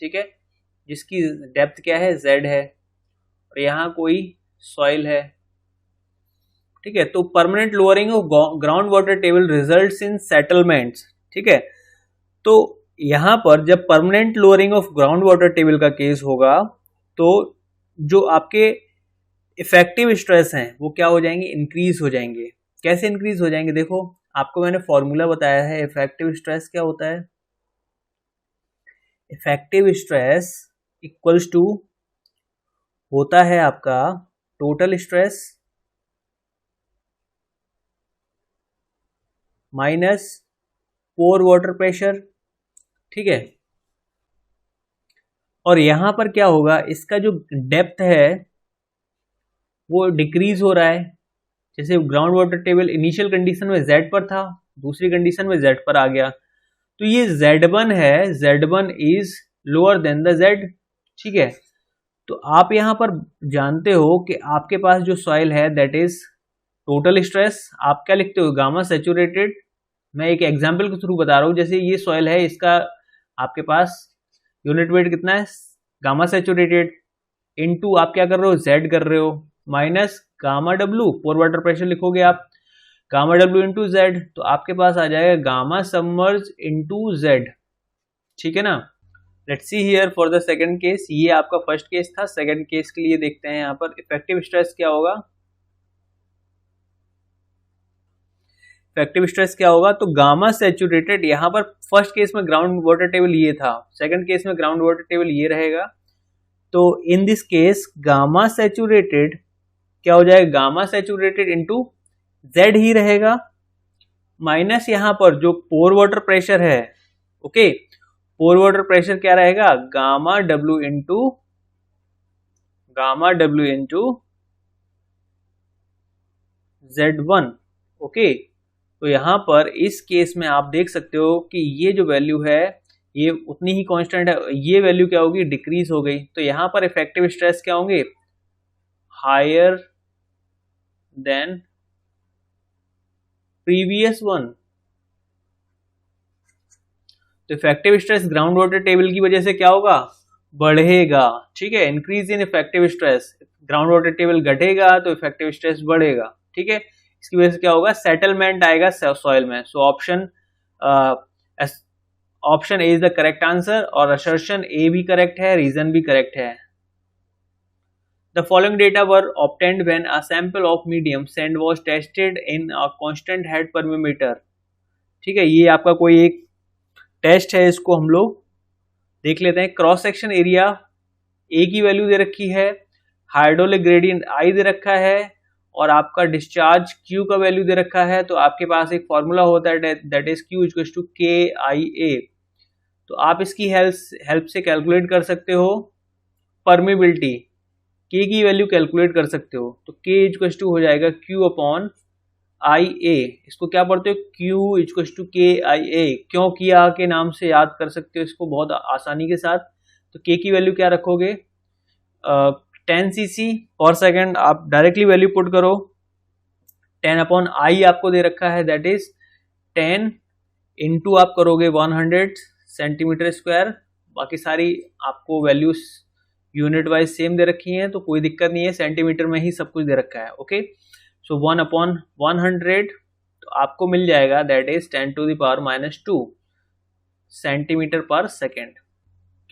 ठीक है, जिसकी डेप्थ क्या है, जेड है, और यहां कोई सॉइल है। ठीक है, तो permanent lowering of ground water table results in settlements. ठीक है, तो यहां पर जब permanent lowering of ground water table का केस होगा तो जो आपके इफेक्टिव स्ट्रेस हैं वो क्या हो जाएंगे, इंक्रीज हो जाएंगे। कैसे इंक्रीज हो जाएंगे, देखो आपको मैंने फॉर्मूला बताया है, इफेक्टिव स्ट्रेस क्या होता है, इफेक्टिव स्ट्रेस इक्वल्स टू होता है आपका total stress minus pore water pressure. ठीक है, और यहां पर क्या होगा, इसका जो डेप्थ है वो डिक्रीज हो रहा है। जैसे ground water table initial condition में जेड पर था, दूसरी कंडीशन में जेड पर आ गया, तो ये Z1 है, Z1 is lower than the Z। ठीक है, तो आप यहां पर जानते हो कि आपके पास जो सॉइल है दैट इज टोटल स्ट्रेस, आप क्या लिखते हो, गामा सैचुरेटेड। मैं एक एग्जांपल के थ्रू बता रहा हूं, जैसे ये सॉइल है, इसका आपके पास यूनिट वेट कितना है, गामा सैचुरेटेड, इनटू आप क्या कर रहे हो, जेड कर रहे हो, माइनस गामा डब्ल्यू, पोर वाटर प्रेशर लिखोगे आप, गामा डब्ल्यू इंटू जेड, तो आपके पास आ जाएगा गामा सबमर्ज इंटू जेड। ठीक है ना, let's see here for the second case, ये आपका फर्स्ट केस था, सेकंड केस के लिए देखते हैं यहाँ पर इफेक्टिव स्ट्रेस क्या होगा। इफेक्टिव स्ट्रेस क्या होगा, तो गामा सैचुरेटेड, यहाँ पर फर्स्ट केस में ग्राउंड वाटर टेबल ये था, सेकंड केस में ग्राउंड वाटर टेबल ये रहेगा, तो in this case gamma saturated क्या हो जाएगा, गामा सैचुरेटेड इंटू जेड ही रहेगा, माइनस यहां पर जो पोर वाटर प्रेशर है, ओके, पोर वाटर प्रेशर क्या रहेगा, gamma W into Z1। Okay, तो यहां पर इस केस में आप देख सकते हो कि ये जो वैल्यू है ये उतनी ही कांस्टेंट है, ये वैल्यू क्या होगी, डिक्रीज हो गई, तो यहां पर इफेक्टिव स्ट्रेस क्या होंगे, हायर देन प्रीवियस वन। तो effective stress ground water table की वजह से क्या होगा, बढ़ेगा। ठीक है, increase in effective stress, ground water table घटेगा तो इफेक्टिव स्ट्रेस बढ़ेगा। ठीक है, इसकी वजह से क्या होगा, सेटलमेंट आएगा सॉइल में। So option A is the correct answer, और असर्शन ए भी करेक्ट है, रीजन भी करेक्ट है। The following data were obtained when a sample of medium sand was tested in a constant head permeameter. ठीक है, ये आपका कोई एक टेस्ट है, इसको हम लोग देख लेते हैं। क्रॉस सेक्शन एरिया ए की वैल्यू दे रखी है, हाइड्रोलिक ग्रेडियंट आई दे रखा है और आपका डिस्चार्ज क्यू का वैल्यू दे रखा है। तो आपके पास एक फॉर्मूला होता है that is Q equals to K I ए। तो आप इसकी हेल्प से कैलकुलेट कर सकते हो परमेबिलिटी, के की वैल्यू कैलकुलेट कर सकते हो। तो के इक्वल्स टू हो जाएगा क्यू अपॉन आई ए। इसको क्या पढ़ते हो, Q equals to K I ए। क्यों किया के नाम से याद कर सकते हो इसको बहुत आसानी के साथ। तो के की वैल्यू क्या रखोगे, 10 cc पर सेकेंड, आप डायरेक्टली वैल्यू पुट करो। 10 अपॉन आई आपको दे रखा है दैट इज 10 इंटू आप करोगे 100 सेंटीमीटर स्क्वायर। बाकी सारी आपको वैल्यूज यूनिट वाइज सेम दे रखी हैं, तो कोई दिक्कत नहीं है, सेंटीमीटर में ही सब कुछ दे रखा है। ओके, सो 1 अपॉन 100 तो आपको मिल जाएगा that is 10 to the power -2 centimetre per second.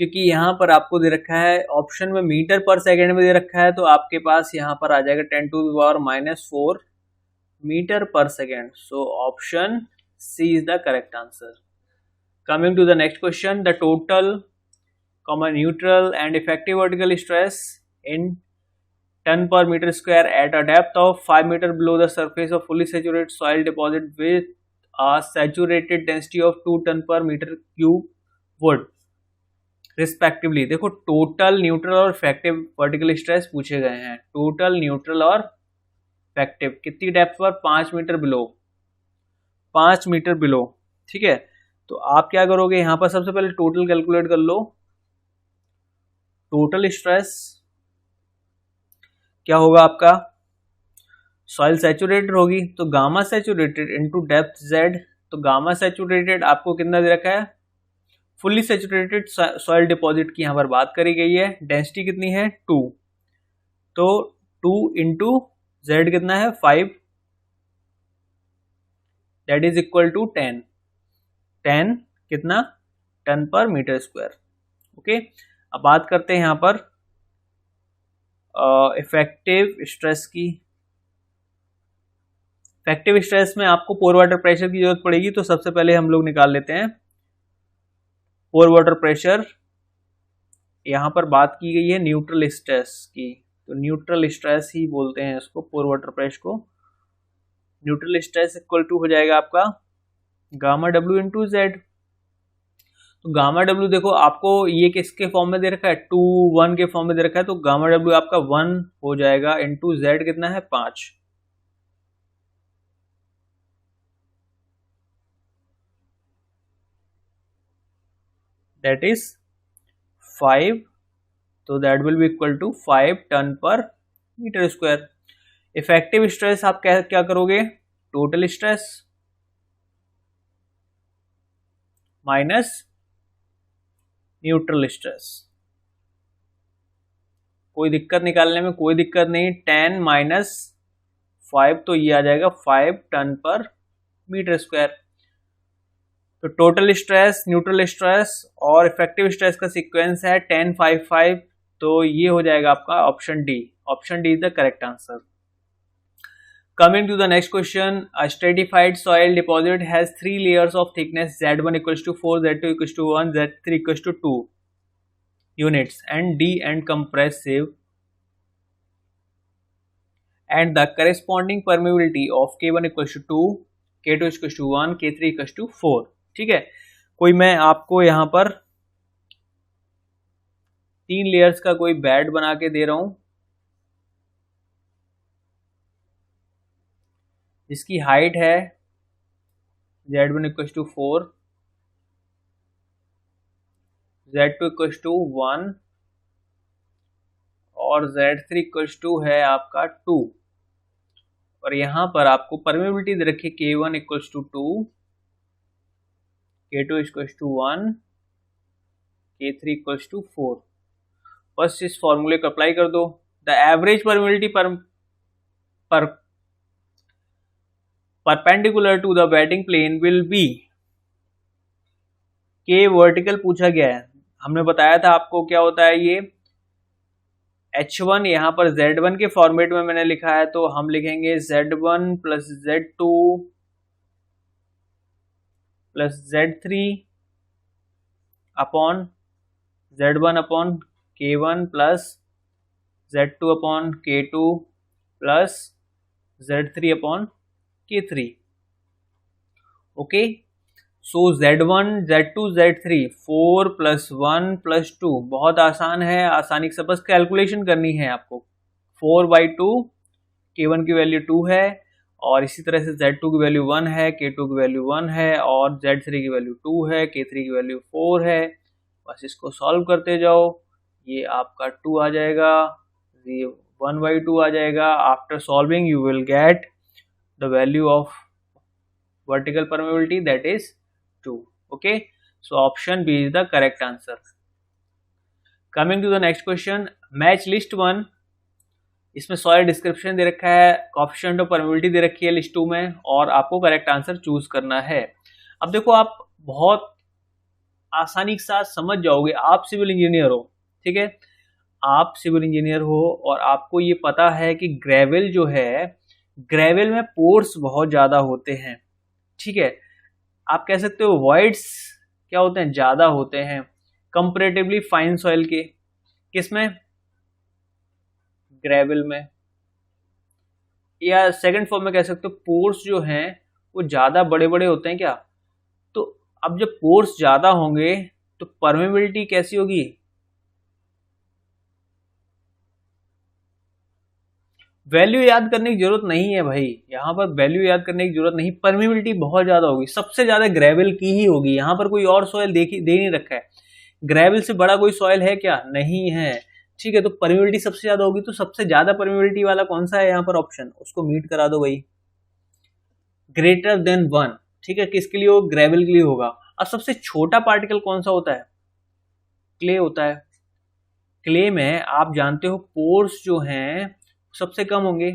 क्योंकि यहाँ पर आपको दे रखा है ऑप्शन में मीटर पर सेकेंड में दे रखा है, तो आपके पास यहाँ पर आ जाएगा 10 to the power -4 metre per second. So option C is the correct answer. Coming to the next question, the total neutral and effective vertical stress in ton per meter square at a depth of 5 meter below the surface of fully saturated soil deposit with a saturated density of 2 ton per meter cube wood respectively. देखो टोटल, न्यूट्रल और इफेक्टिव वर्टिकल स्ट्रेस पूछे गए हैं। टोटल, न्यूट्रल और इफेक्टिव कितनी डेप्थ पर, 5 मीटर बिलो, 5 मीटर बिलो। ठीक है, तो आप क्या करोगे, यहां पर सबसे पहले टोटल कैलकुलेट कर लो। टोटल स्ट्रेस क्या होगा आपका, सॉइल सैचुरेटेड होगी तो gamma saturated into depth Z. तो गामा सैचुरेटेड आपको कितना दे रखा है, फुल्ली सैचुरेटेड सॉइल डिपॉजिट की यहां पर बात करी गई है। डेंसिटी कितनी है 2, तो 2 इंटू जेड कितना है 5, दैट इज इक्वल टू 10। 10 कितना, ton per metre square. Okay, अब बात करते हैं यहां पर इफेक्टिव स्ट्रेस की। इफेक्टिव स्ट्रेस में आपको पोर वाटर प्रेशर की जरूरत पड़ेगी, तो सबसे पहले हम लोग निकाल लेते हैं पोर वाटर प्रेशर। यहां पर बात की गई है न्यूट्रल स्ट्रेस की, तो न्यूट्रल स्ट्रेस ही बोलते हैं इसको, पोर वाटर प्रेशर को। न्यूट्रल स्ट्रेस इक्वल टू हो जाएगा आपका गामा डब्ल्यू इंटू जेड। तो गामा डब्ल्यू देखो आपको ये किसके फॉर्म में दे रखा है, 2 1 के फॉर्म में दे रखा है, तो गामा डब्ल्यू आपका 1 हो जाएगा इंटू जेड कितना है 5। दैट इज 5, तो that will be equal to 5 ton per metre square. Effective stress आप क्या करोगे, total stress minus neutral stress. कोई दिक्कत निकालने में कोई दिक्कत नहीं, 10 माइनस 5 तो ये आ जाएगा 5 टन पर मीटर स्क्वायर। तो टोटल स्ट्रेस, न्यूट्रल स्ट्रेस और इफेक्टिव स्ट्रेस का सीक्वेंस है 10 5 5, तो ये हो जाएगा आपका option D. Option D is the correct answer. Coming to the next question, a stratified soil deposit has 3 layers of thickness Z1 equals to 4, Z2 equals to 1, Z3 equals to 2 units and D and compressive, and the corresponding permeability of K1 equals to 2, K2 equals to 1, K3 equals to 4। ठीक है, कोई मैं आपको यहाँ पर 3 लेयर्स का कोई बेड बना के दे रहा हूं, जिसकी हाइट है Z1 equal to 4, Z2 equal to 1 और Z3 इक्वल टू है आपका 2। और यहां पर आपको परमेबिलिटी दे रखी है K1 equal to 2, K2 equal to 1, K3 equal to 4। बस इस फॉर्मूले को अप्लाई कर दो। द एवरेज परमेबिलिटी पर perpendicular to the bedding plane will be, K vertical पूछा गया है, हमने बताया था आपको क्या होता है ये H1 यहाँ पर Z1 के फॉर्मेट में मैंने लिखा है, तो हम लिखेंगे Z1 plus Z2 plus Z3 upon Z1 upon K1 plus Z2 upon K2 plus Z3 upon K3. Okay, so Z1 Z2 Z3 4 plus 1 plus 2, बहुत आसान है, आसानी से बस कैलकुलेशन करनी है आपको. 4/2, K1 की वैल्यू 2 है और इसी तरह से Z2 की वैल्यू 1 है, K2 की वैल्यू 1 है और Z3 की वैल्यू 2 है, K3 की वैल्यू 4 है. बस इसको सॉल्व करते जाओ, ये आपका 2 आ जाएगा, ये 1/2 आ जाएगा. After solving you will get the value of vertical permeability, that is 2. Okay, so option B is the correct answer. Coming to the next question, match list 1. इसमें सॉइल डिस्क्रिप्शन दे रखा है, कोएफिशिएंट ऑफ परमेबिलिटी दे रखी है लिस्ट 2 में और आपको करेक्ट आंसर चूज करना है. अब देखो, आप बहुत आसानी के साथ समझ जाओगे. आप सिविल इंजीनियर हो, ठीक है, आप सिविल इंजीनियर हो और आपको ये पता है कि ग्रेवल जो है, ग्रेवल में पोर्स बहुत ज्यादा होते हैं, ठीक है. आप कह सकते हो वॉइड्स क्या होते हैं, ज्यादा होते हैं कंपैरेटिवली फाइन सॉइल के. किसमें? ग्रेवल में. या सेकंड फॉर्म में कह सकते हो पोर्स जो हैं वो ज्यादा बड़े बड़े होते हैं क्या. तो अब जब पोर्स ज्यादा होंगे तो परमेबिलिटी कैसी होगी? वैल्यू याद करने की जरूरत नहीं है भाई, यहाँ पर वैल्यू याद करने की जरूरत नहीं. परमेबिलिटी बहुत ज्यादा होगी, सबसे ज्यादा ग्रेवल की ही होगी. यहाँ पर कोई और सॉइल दे नहीं रखा है. ग्रेवल से बड़ा कोई सॉइल है क्या? नहीं है, ठीक है. तो परमेबिलिटी सबसे ज्यादा होगी, तो सबसे ज्यादा परमेबिलिटी वाला कौन सा है यहाँ पर ऑप्शन, उसको मीट करा दो भाई. ग्रेटर देन 1, ठीक है, किसके लिए हो? ग्रेवल के लिए होगा. अब सबसे छोटा पार्टिकल कौन सा होता है? क्ले होता है. क्ले में आप जानते हो पोर्स जो हैं सबसे कम होंगे.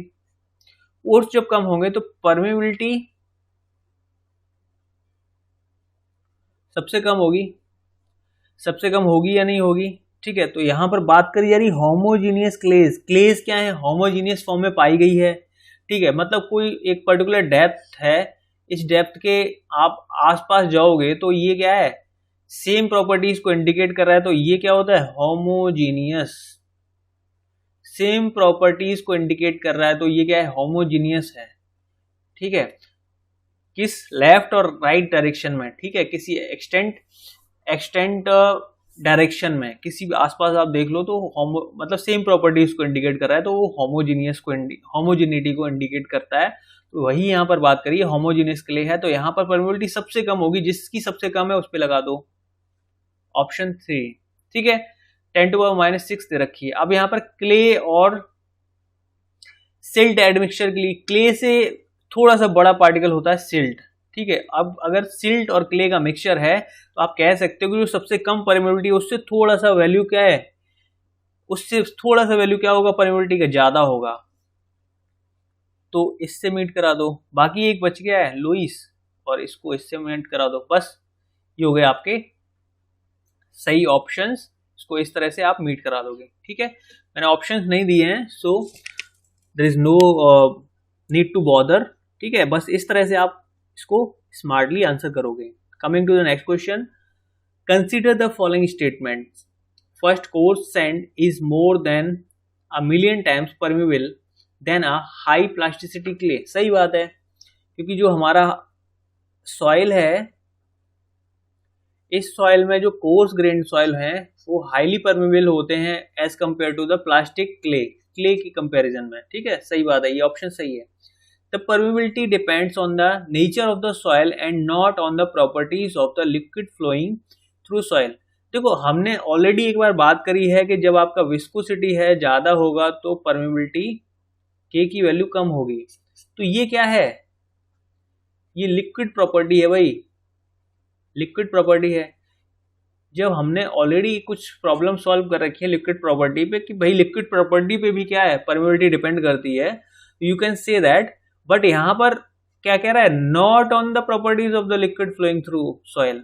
पोर्स जब कम होंगे तो परमेबिलिटी सबसे कम होगी. सबसे कम होगी या नहीं होगी? ठीक है. तो यहां पर बात करी जा रही होमोजीनियस क्लेज. क्लेज क्या है? होमोजीनियस फॉर्म में पाई गई है, ठीक है. मतलब कोई एक पर्टिकुलर डेप्थ है, इस डेप्थ के आप आसपास जाओगे तो ये क्या है? सेम प्रॉपर्टीज को इंडिकेट कर रहा है. तो ये क्या होता है? होमोजीनियस. सेम प्रॉपर्टीज को इंडिकेट कर रहा है तो ये क्या है? होमोजीनियस है, ठीक है. किस? लेफ्ट और राइट डायरेक्शन में, ठीक है. किसी एक्सटेंट डायरेक्शन में किसी भी आसपास आप देख लो तो मतलब सेम प्रॉपर्टीज को इंडिकेट कर रहा है, तो वो होमोजीनिटी को इंडिकेट करता है. तो वही यहाँ पर बात करिए, होमोजीनियस क्ले है तो यहाँ पर परमेबिलिटी सबसे कम होगी. जिसकी सबसे कम है उस पर लगा दो ऑप्शन 3, ठीक है. 10⁻⁻6 दे रखी है. अब यहाँ पर क्ले और सिल्ट एडमिक्सचर के लिए, क्ले से थोड़ा सा बड़ा पार्टिकल होता है सिल्ट, ठीक है. अब अगर सिल्ट और क्ले का मिक्सचर है तो आप कह सकते हो कि जो सबसे कम परमेबिलिटी है उससे थोड़ा सा वैल्यू क्या है, उससे थोड़ा सा वैल्यू क्या होगा परमेबिलिटी का, ज्यादा होगा. तो इससे मीट करा दो. बाकी एक बच गया है लुईस, और इसको इससे मीट करा दो. बस ये हो गए आपके सही ऑप्शंस. इसको इस तरह से आप मीट करा दोगे, ठीक है. मैंने ऑप्शंस नहीं दिए हैं, so there is no need to bother, ठीक है. बस इस तरह से आप इसको स्मार्टली आंसर करोगे. Coming to the next question, consider the following statement. First, coarse sand is more than 1,000,000 times permeable than a high plasticity clay. सही बात है, क्योंकि जो हमारा सॉइल है, इस सॉइल में जो कोर्स ग्रेन सॉइल है वो हाईली परमेबल होते हैं as compared to the plastic clay की कंपैरिजन में, ठीक है. सही बात है, ये ऑप्शन सही है. The permeability depends on the nature of the soil and not on the properties of the liquid flowing through soil. देखो, हमने ऑलरेडी एक बार बात करी है कि जब आपका विस्कोसिटी है ज्यादा होगा तो परमेबिलिटी के की वैल्यू कम होगी. तो ये क्या है? ये लिक्विड प्रॉपर्टी है भाई, लिक्विड प्रॉपर्टी है. जब हमने ऑलरेडी कुछ प्रॉब्लम सॉल्व कर रखी है लिक्विड प्रॉपर्टी पे कि भाई लिक्विड प्रॉपर्टी पे भी क्या है, परमेबिलिटी डिपेंड करती है, you can say that. But यहां पर क्या कह रहा है? Not on the properties of the liquid flowing through soil.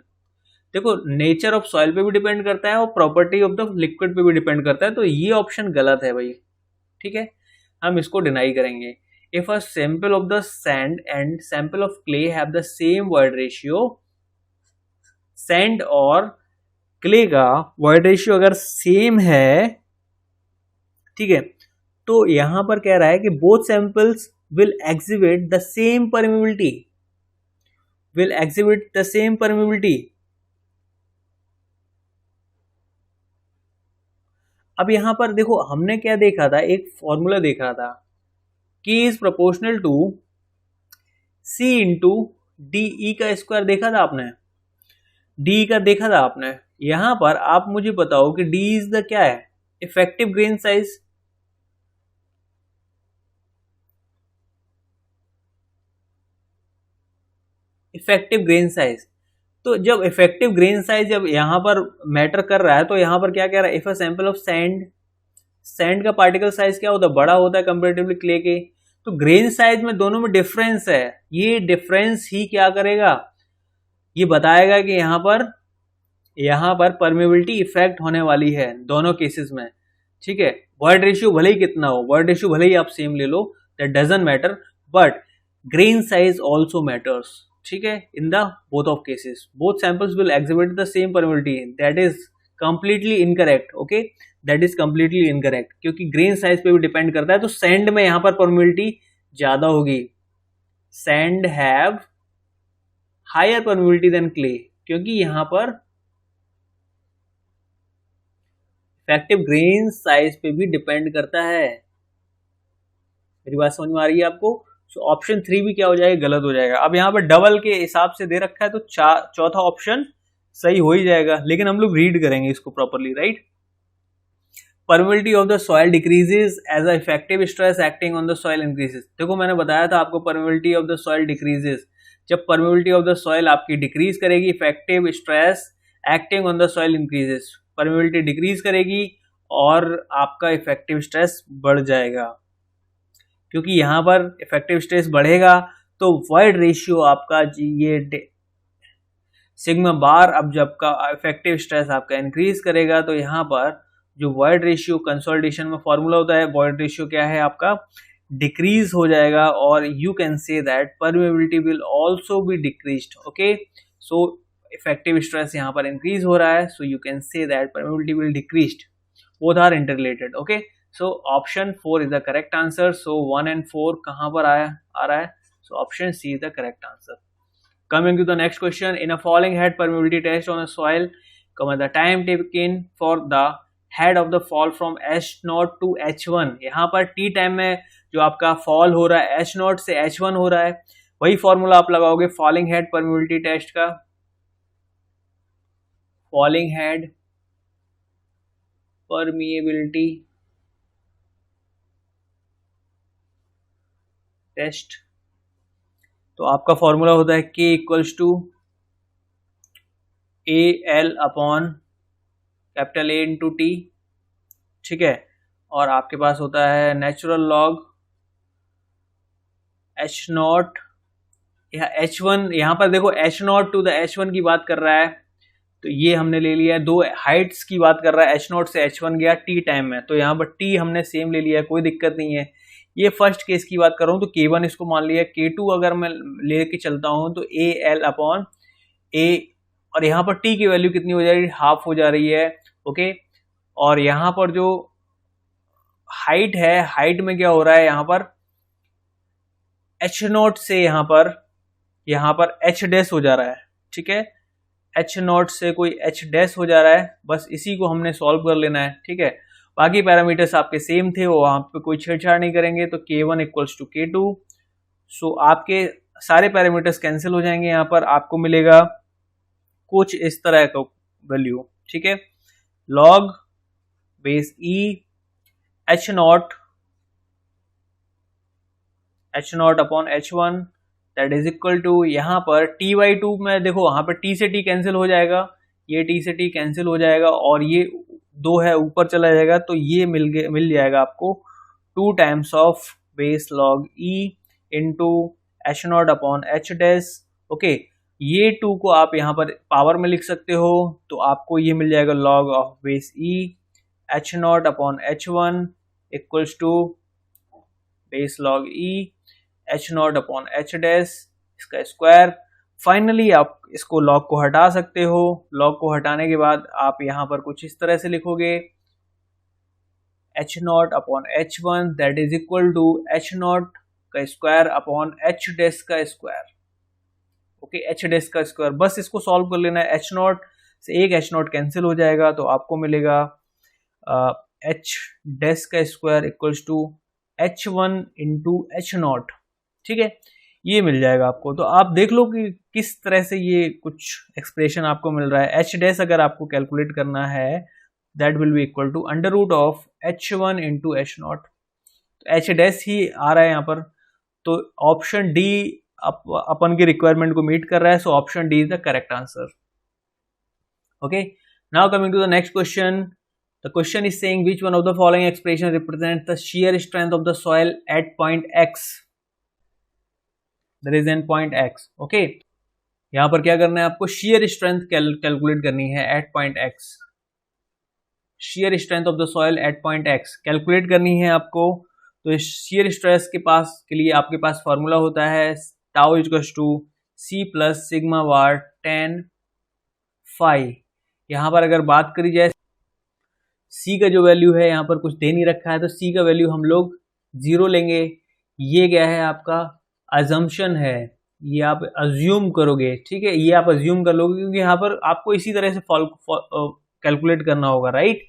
देखो नेचर ऑफ सॉइल पे भी डिपेंड करता है और प्रॉपर्टी ऑफ द लिक्विड पे भी डिपेंड करता है, तो ये ऑप्शन गलत है भाई, ठीक है, हम इसको डिनाई करेंगे। If a sample of the sand and sample of clay have the same void ratio, sand और क्ले का वॉइड रेशियो अगर सेम है, ठीक है, तो यहां पर कह रहा है कि both samples will exhibit the same permeability, will exhibit the same permeability. अब यहां पर देखो हमने क्या देखा था, एक फॉर्मूला देखा था, K is proportional to C into D का स्क्वायर देखा था आपने, डी का देखा था आपने। यहां पर आप मुझे बताओ कि डी इज द क्या है, effective grain size, effective grain size. तो जब इफेक्टिव ग्रेन साइज जब यहां पर मैटर कर रहा है, तो यहां पर क्या कह रहा है, if a sample of sand, sand का पार्टिकल साइज क्या होता है, बड़ा होता है कंपेरेटिवली क्ले के, तो ग्रेन साइज में दोनों में डिफरेंस है, ये डिफरेंस ही क्या करेगा, ये बताएगा कि यहां पर परमेबिलिटी इफेक्ट होने वाली है दोनों केसेस में, ठीक है। वर्ड रेशियो भले ही कितना हो, वर्ड रेशियो भले ही आप सेम ले लो, that doesn't matter, but grain size also matters, ठीक है, in the both of cases both samples will exhibit the same permeability, that is completely incorrect, okay, that is completely incorrect, क्योंकि ग्रेन साइज पे भी डिपेंड करता है। तो सैंड में यहां पर परमेबिलिटी ज्यादा होगी, sand have higher permeability than clay, क्योंकि यहां पर इफेक्टिव ग्रेन साइज पे भी डिपेंड करता है। मेरी बात समझ में आ रही है आपको? सो ऑप्शन 3 भी क्या हो जाएगा, गलत हो जाएगा। अब यहाँ पर डबल के हिसाब से दे रखा है, तो चौथा ऑप्शन सही हो ही जाएगा, लेकिन हम लोग रीड करेंगे इसको properly, right. Permeability of the soil decreases as a effective stress acting on the soil increases. देखो मैंने बताया था आपको, permeability of the soil decreases, जब परमिबिलिटी ऑफ द सॉइल आपकी डिक्रीज करेगी, effective stress acting on the soil increases, permeability decrease करेगी और आपका इफेक्टिव स्ट्रेस बढ़ जाएगा, क्योंकि यहां पर इफेक्टिव स्ट्रेस बढ़ेगा तो वॉइड रेशियो आपका ये सिग्मा बार, अब जब का इफेक्टिव स्ट्रेस आपका इंक्रीज करेगा, तो यहां पर जो वॉइड रेशियो कंसोलिडेशन में फॉर्मूला होता है, वॉइड रेशियो क्या है आपका, डिक्रीज हो जाएगा, और you can say that permeability will also be decreased, okay. So effective stress यहाँ पर इंक्रीज हो रहा है, so you can say that permeability will decreased, both are interrelated, okay. So option 4 is the correct answer. So 1 and 4 कहां पर आ रहा है, so option C is the correct answer. Coming to the next question, in a falling head permeability test on a soil, the time taken for the head of the fall from H0 to H1, यहाँ पर T टाइम में जो आपका फॉल हो रहा है H0 से H1 हो रहा है, वही फॉर्मूला आप लगाओगे फॉलिंग हेड परमेबिलिटी टेस्ट का, फॉलिंग हेड परमिएबिलिटी टेस्ट। तो आपका फॉर्मूला होता है K equals to AL upon capital A into T, ठीक है, और आपके पास होता है नेचुरल लॉग H0 या H1, यहाँ पर देखो H0 टू द H1 की बात कर रहा है, तो ये हमने ले लिया है, दो हाइट्स की बात कर रहा है, H0 से H1 गया T टाइम में, तो यहाँ पर T हमने सेम ले लिया है, कोई दिक्कत नहीं है। ये फर्स्ट केस की बात कर रहा हूँ, तो K1 इसको मान लिया, K2 अगर मैं लेके चलता हूँ तो AL अपॉन A, और यहाँ पर T की वैल्यू कितनी हो जाएगी, हाफ हो जा रही है, ओके। और यहाँ पर जो हाइट है, हाइट में क्या हो रहा है, यहाँ पर H0 से यहाँ पर H डैश हो जा रहा है, ठीक है, H0 से कोई H डैश हो जा रहा है, बस इसी को हमने सॉल्व कर लेना है, ठीक है। बाकी पैरामीटर्स आपके सेम थे, वो वहां पे कोई छेड़छाड़ नहीं करेंगे, तो K1 इक्वल्स टू K2, सो आपके सारे पैरामीटर्स कैंसिल हो जाएंगे, यहाँ पर आपको मिलेगा कुछ इस तरह का वैल्यू, ठीक है, log base E H0 upon H1 that is equal to, यहाँ पर T/2 में देखो वहां पर T से T कैंसिल हो जाएगा, ये T से T कैंसिल हो जाएगा, और ये 2 है ऊपर चला जाएगा, तो ये मिल जाएगा आपको 2 times of base log E into H0 upon H dash, okay. ये 2 को आप यहाँ पर पावर में लिख सकते हो, तो आपको ये मिल जाएगा log of base e h not upon h1 equals to base log e h not upon h dash इसका स्क्वायर। फाइनली आप इसको log को हटा सकते हो। log को हटाने के बाद आप यहाँ पर कुछ इस तरह से लिखोगे h not upon h1 that is equal to h not का स्क्वायर अपॉन h डैश का स्क्वायर। ओके, h डैश का स्क्वायर, बस इसको सॉल्व कर लेना है। h नॉट से एक h नॉट कैंसिल हो जाएगा, तो आपको मिलेगा h डैश का square equals to h1 into h not. ठीक है, ये मिल जाएगा आपको। तो आप देख लो कि किस तरह से ये कुछ एक्सप्रेशन आपको मिल रहा है। h डैश अगर आपको कैलकुलेट करना है that will be equal to under root of h1 into h not. तो h डैश ही आ रहा है यहाँ पर, तो ऑप्शन डी अपन की रिक्वायरमेंट को मीट कर रहा है, so option D is the correct answer. Okay, now coming to the next question. The question is saying which one of the following expression represent the shear strength of the soil at point x। There is an point x। Okay, यहां पर क्या करना है आपको, शियर स्ट्रेंथ कैलकुलेट करनी है at point x। Shear strength of the soil at point x calculate करनी है आपको। तो शियर स्ट्रेस के पास के लिए आपके पास फॉर्मूला होता है tau equals to C plus sigma bar tan phi. यहाँ पर अगर बात करी जाए सी का जो वैल्यू है, यहाँ पर कुछ दे नहीं रखा है, तो सी का वैल्यू हम लोग 0 लेंगे। ये क्या है आपका अजम्पशन है, ये आप अज्यूम करोगे। ठीक है, ये आप अज्यूम कर लोगे क्योंकि यहाँ पर आपको इसी तरह से कैलकुलेट करना होगा, राइट।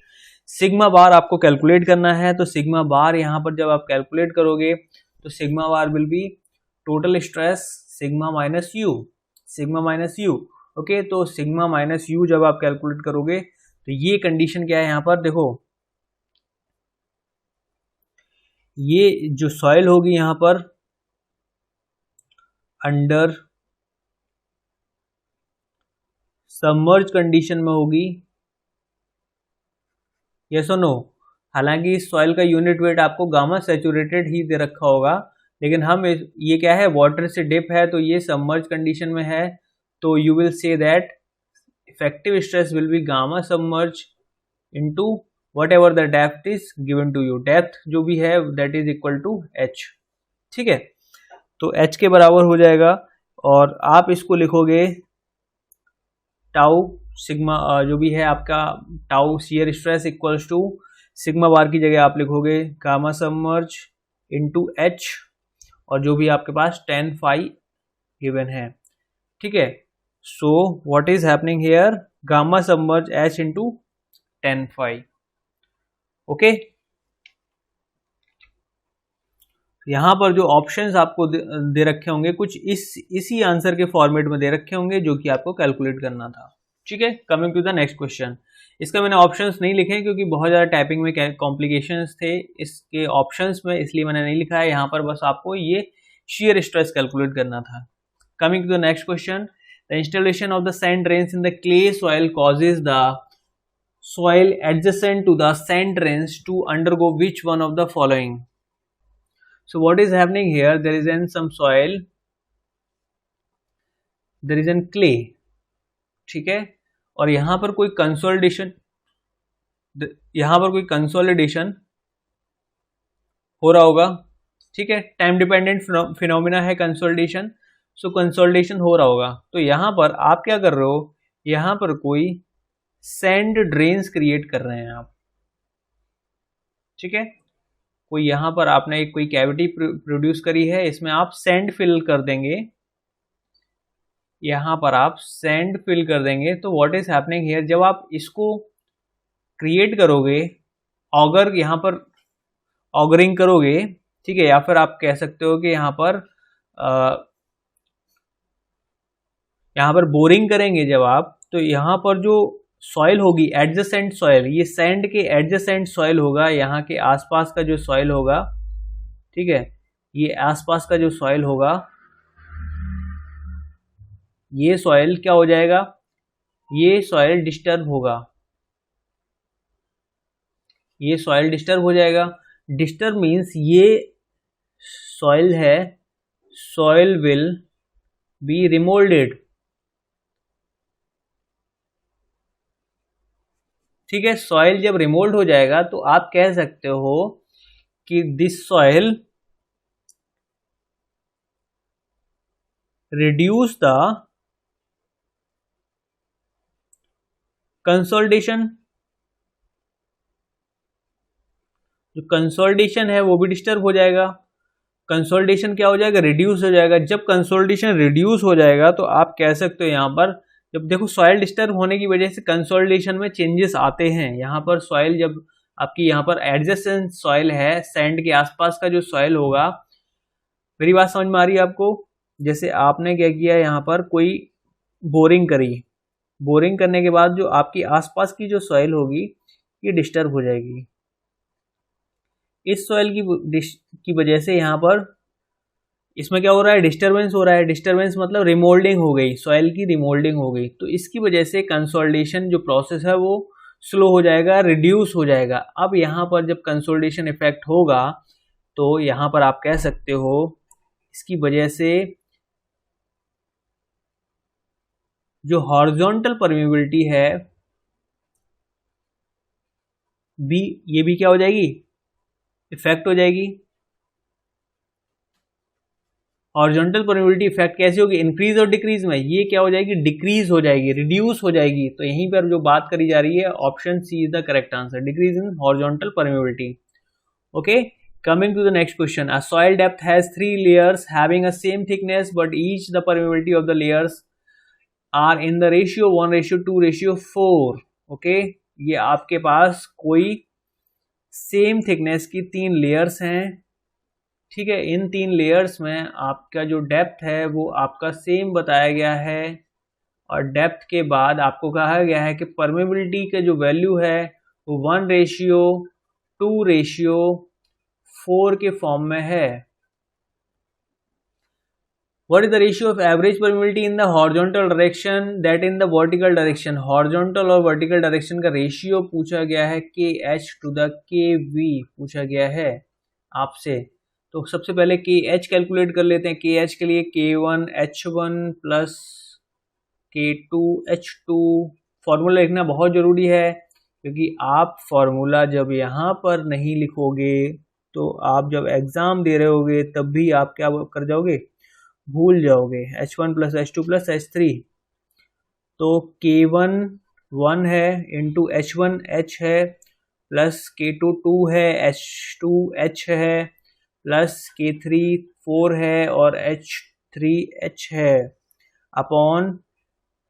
सिग्मा बार आपको कैलकुलेट करना है, तो सिग्मा बार यहाँ पर जब आप कैलकुलेट करोगे तो sigma bar will be total stress sigma minus you, sigma minus you. Okay, तो सिग्मा माइनस यू जब आप कैलकुलेट करोगे तो ये कंडीशन क्या है यहाँ पर देखो, ये जो सॉइल होगी यहाँ पर अंडर सबमर्ज कंडीशन में होगी, यस और नो। हालांकि इस सॉइल का यूनिट वेट आपको गामा सैचुरेटेड ही दे रखा होगा, लेकिन हम ये क्या है वाटर से डिप है, तो ये सबमर्ज कंडीशन में है, तो you will say that effective stress will be gamma submerge into whatever the depth is given to you. Depth जो भी है that is equal to h। ठीक है, तो h के बराबर हो जाएगा और आप इसको लिखोगे टाउ सिग्मा जो भी है आपका tau shear stress equals to sigma bar की जगह आप लिखोगे गामा सबमर्ज इनटू h और जो भी आपके पास 10 फाई गिवन है। ठीक है, so what is happening here, gamma submerge h into 10 phi. Okay, यहाँ पर जो ऑप्शंस आपको दे रखे होंगे कुछ इसी आंसर के फॉर्मेट में दे रखे होंगे जो कि आपको कैलकुलेट करना था। ठीक है, coming to the next question. इसका मैंने ऑप्शंस नहीं लिखे क्योंकि बहुत ज़्यादा टाइपिंग में कॉम्प्लिकेशंस थे इसके ऑप्शंस में, इसलिए मैंने नहीं लिखा है। यहाँ पर बस आपको ये shear स्ट्रेस कैलकुलेट करना था। Coming to the next question, the installation of the sand drains in the clay soil causes the soil adjacent to the sand drains to undergo which one of the following? So what is happening here, there is some soil, there is an clay, ठीक है, और यहाँ पर कोई कंसोलिडेशन, यहाँ पर कोई कंसोलिडेशन हो रहा होगा। ठीक है, टाइम डिपेंडेंट फिनोमिना है कंसोलिडेशन, सो कंसोलिडेशन हो रहा होगा। तो यहाँ पर आप क्या कर रहे हो, यहाँ पर कोई सैंड ड्रेन्स क्रिएट कर रहे हैं आप। ठीक है, कोई यहाँ पर आपने एक कोई कैविटी प्रोड्यूस करी है, इसमें आप सैंड फिल कर देंगे, यहाँ पर आप सैंड फिल कर देंगे। तो व्हाट इज हैपनिंग हियर, जब आप इसको क्रिएट करोगे, ऑगर यहाँ पर ऑगरिंग करोगे, ठीक है, या फिर आप कह सकते हो कि यहाँ पर बोरिंग करेंगे जब आप, तो यहाँ पर जो सॉइल होगी एडजेसेंट सॉइल, ये सैंड के एडजेसेंट सॉइल होगा, यहाँ के आसपास का जो सॉइल होगा, ठीक है, ये आसपास का जो सॉइल होगा, ये सॉइल क्या हो जाएगा, ये सॉइल डिस्टर्ब होगा, ये सॉइल डिस्टर्ब हो जाएगा। डिस्टर्ब मीन्स ये सॉइल है, सॉइल विल बी रिमोल्डेड, ठीक है, सॉइल जब रिमोल्ड हो जाएगा तो आप कह सकते हो कि this soil reduce the consolidation. जो कंसोलिडेशन है वो भी डिस्टर्ब हो जाएगा। कंसोलिडेशन क्या हो जाएगा, रिड्यूस हो जाएगा। जब कंसोलिडेशन रिड्यूस हो जाएगा तो आप कह सकते हो यहाँ पर, जब देखो सॉइल डिस्टर्ब होने की वजह से कंसोलिडेशन में चेंजेस आते हैं। यहाँ पर सॉइल जब आपकी यहाँ पर एडजेसेंट सॉइल है, सैंड के आसपास का जो सॉइल होगा, मेरी बात समझ में आ रही है आपको? जैसे आपने क्या किया, यहाँ पर कोई बोरिंग करी, बोरिंग करने के बाद जो आपकी आसपास की जो सॉइल होगी ये डिस्टर्ब हो जाएगी। इस सॉइल की वजह से यहाँ पर इसमें क्या हो रहा है, डिस्टरबेंस हो रहा है। डिस्टरबेंस मतलब रिमोल्डिंग हो गई, सॉइल की रिमोल्डिंग हो गई। तो इसकी वजह से कंसोलिडेशन जो प्रोसेस है वो स्लो हो जाएगा, रिड्यूस हो जाएगा। अब यहाँ पर जब कंसोलिडेशन इफेक्ट होगा तो यहाँ पर आप कह सकते हो इसकी वजह से जो हॉरिजॉन्टल परमेबिलिटी है ये भी क्या हो जाएगी, इफेक्ट हो जाएगी। हॉरिजॉन्टल परमेबिलिटी इफेक्ट कैसे होगी, इंक्रीज और डिक्रीज में, ये क्या हो जाएगी, डिक्रीज हो जाएगी, रिड्यूस हो जाएगी। तो यहीं पर जो बात करी जा रही है, option C is the correct answer, decrease in horizontal permeability. Okay, coming to the next question, a soil depth has 3 layers having a same thickness but each the permeability of the layers are in the ratio 1:2:4। Okay, ये आपके पास कोई सेम थिकनेस की 3 लेयर्स हैं। ठीक है, इन 3 लेयर्स में आपका जो डेप्थ है वो आपका सेम बताया गया है, और डेप्थ के बाद आपको कहा गया है कि परमेबिलिटी का जो वैल्यू है वो 1:2:4 के फॉर्म में है। What is the ratio of average permeability in the horizontal direction that in the vertical direction? Horizontal और vertical direction का रेशियो पूछा गया है, KH to the KV पूछा गया है आपसे। तो सबसे पहले KH कैलकुलेट कर लेते हैं। KH के लिए K1H1 प्लस K2H2 फॉर्मूला लिखना बहुत ज़रूरी है, क्योंकि आप फॉर्मूला जब यहाँ पर नहीं लिखोगे तो आप जब एग्ज़ाम दे रहे होगे तब भी आप क्या कर जाओगे, भूल जाओगे। H1 plus H2 plus H3, तो K1 1 है इंटू H1 H है प्लस K2 2 है, H2 H है प्लस K3 4 है और H3 H है, अपॉन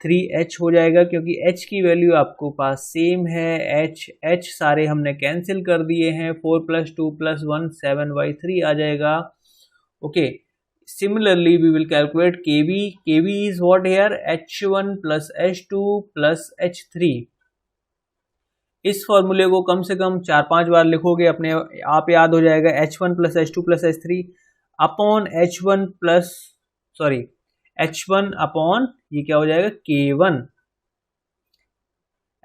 3H हो जाएगा, क्योंकि H की वैल्यू आपको पास सेम है। H सारे हमने कैंसिल कर दिए हैं, 4 प्लस 2 प्लस 1 7/3 आ जाएगा। Okay, similarly we will calculate kv is what here, H1 plus H2 plus H3। इस फॉर्मूले को कम से कम 4-5 बार लिखोगे, अपने आप याद हो जाएगा। H1 plus H2 plus H3 upon H1 upon ये क्या हो जाएगा, K1,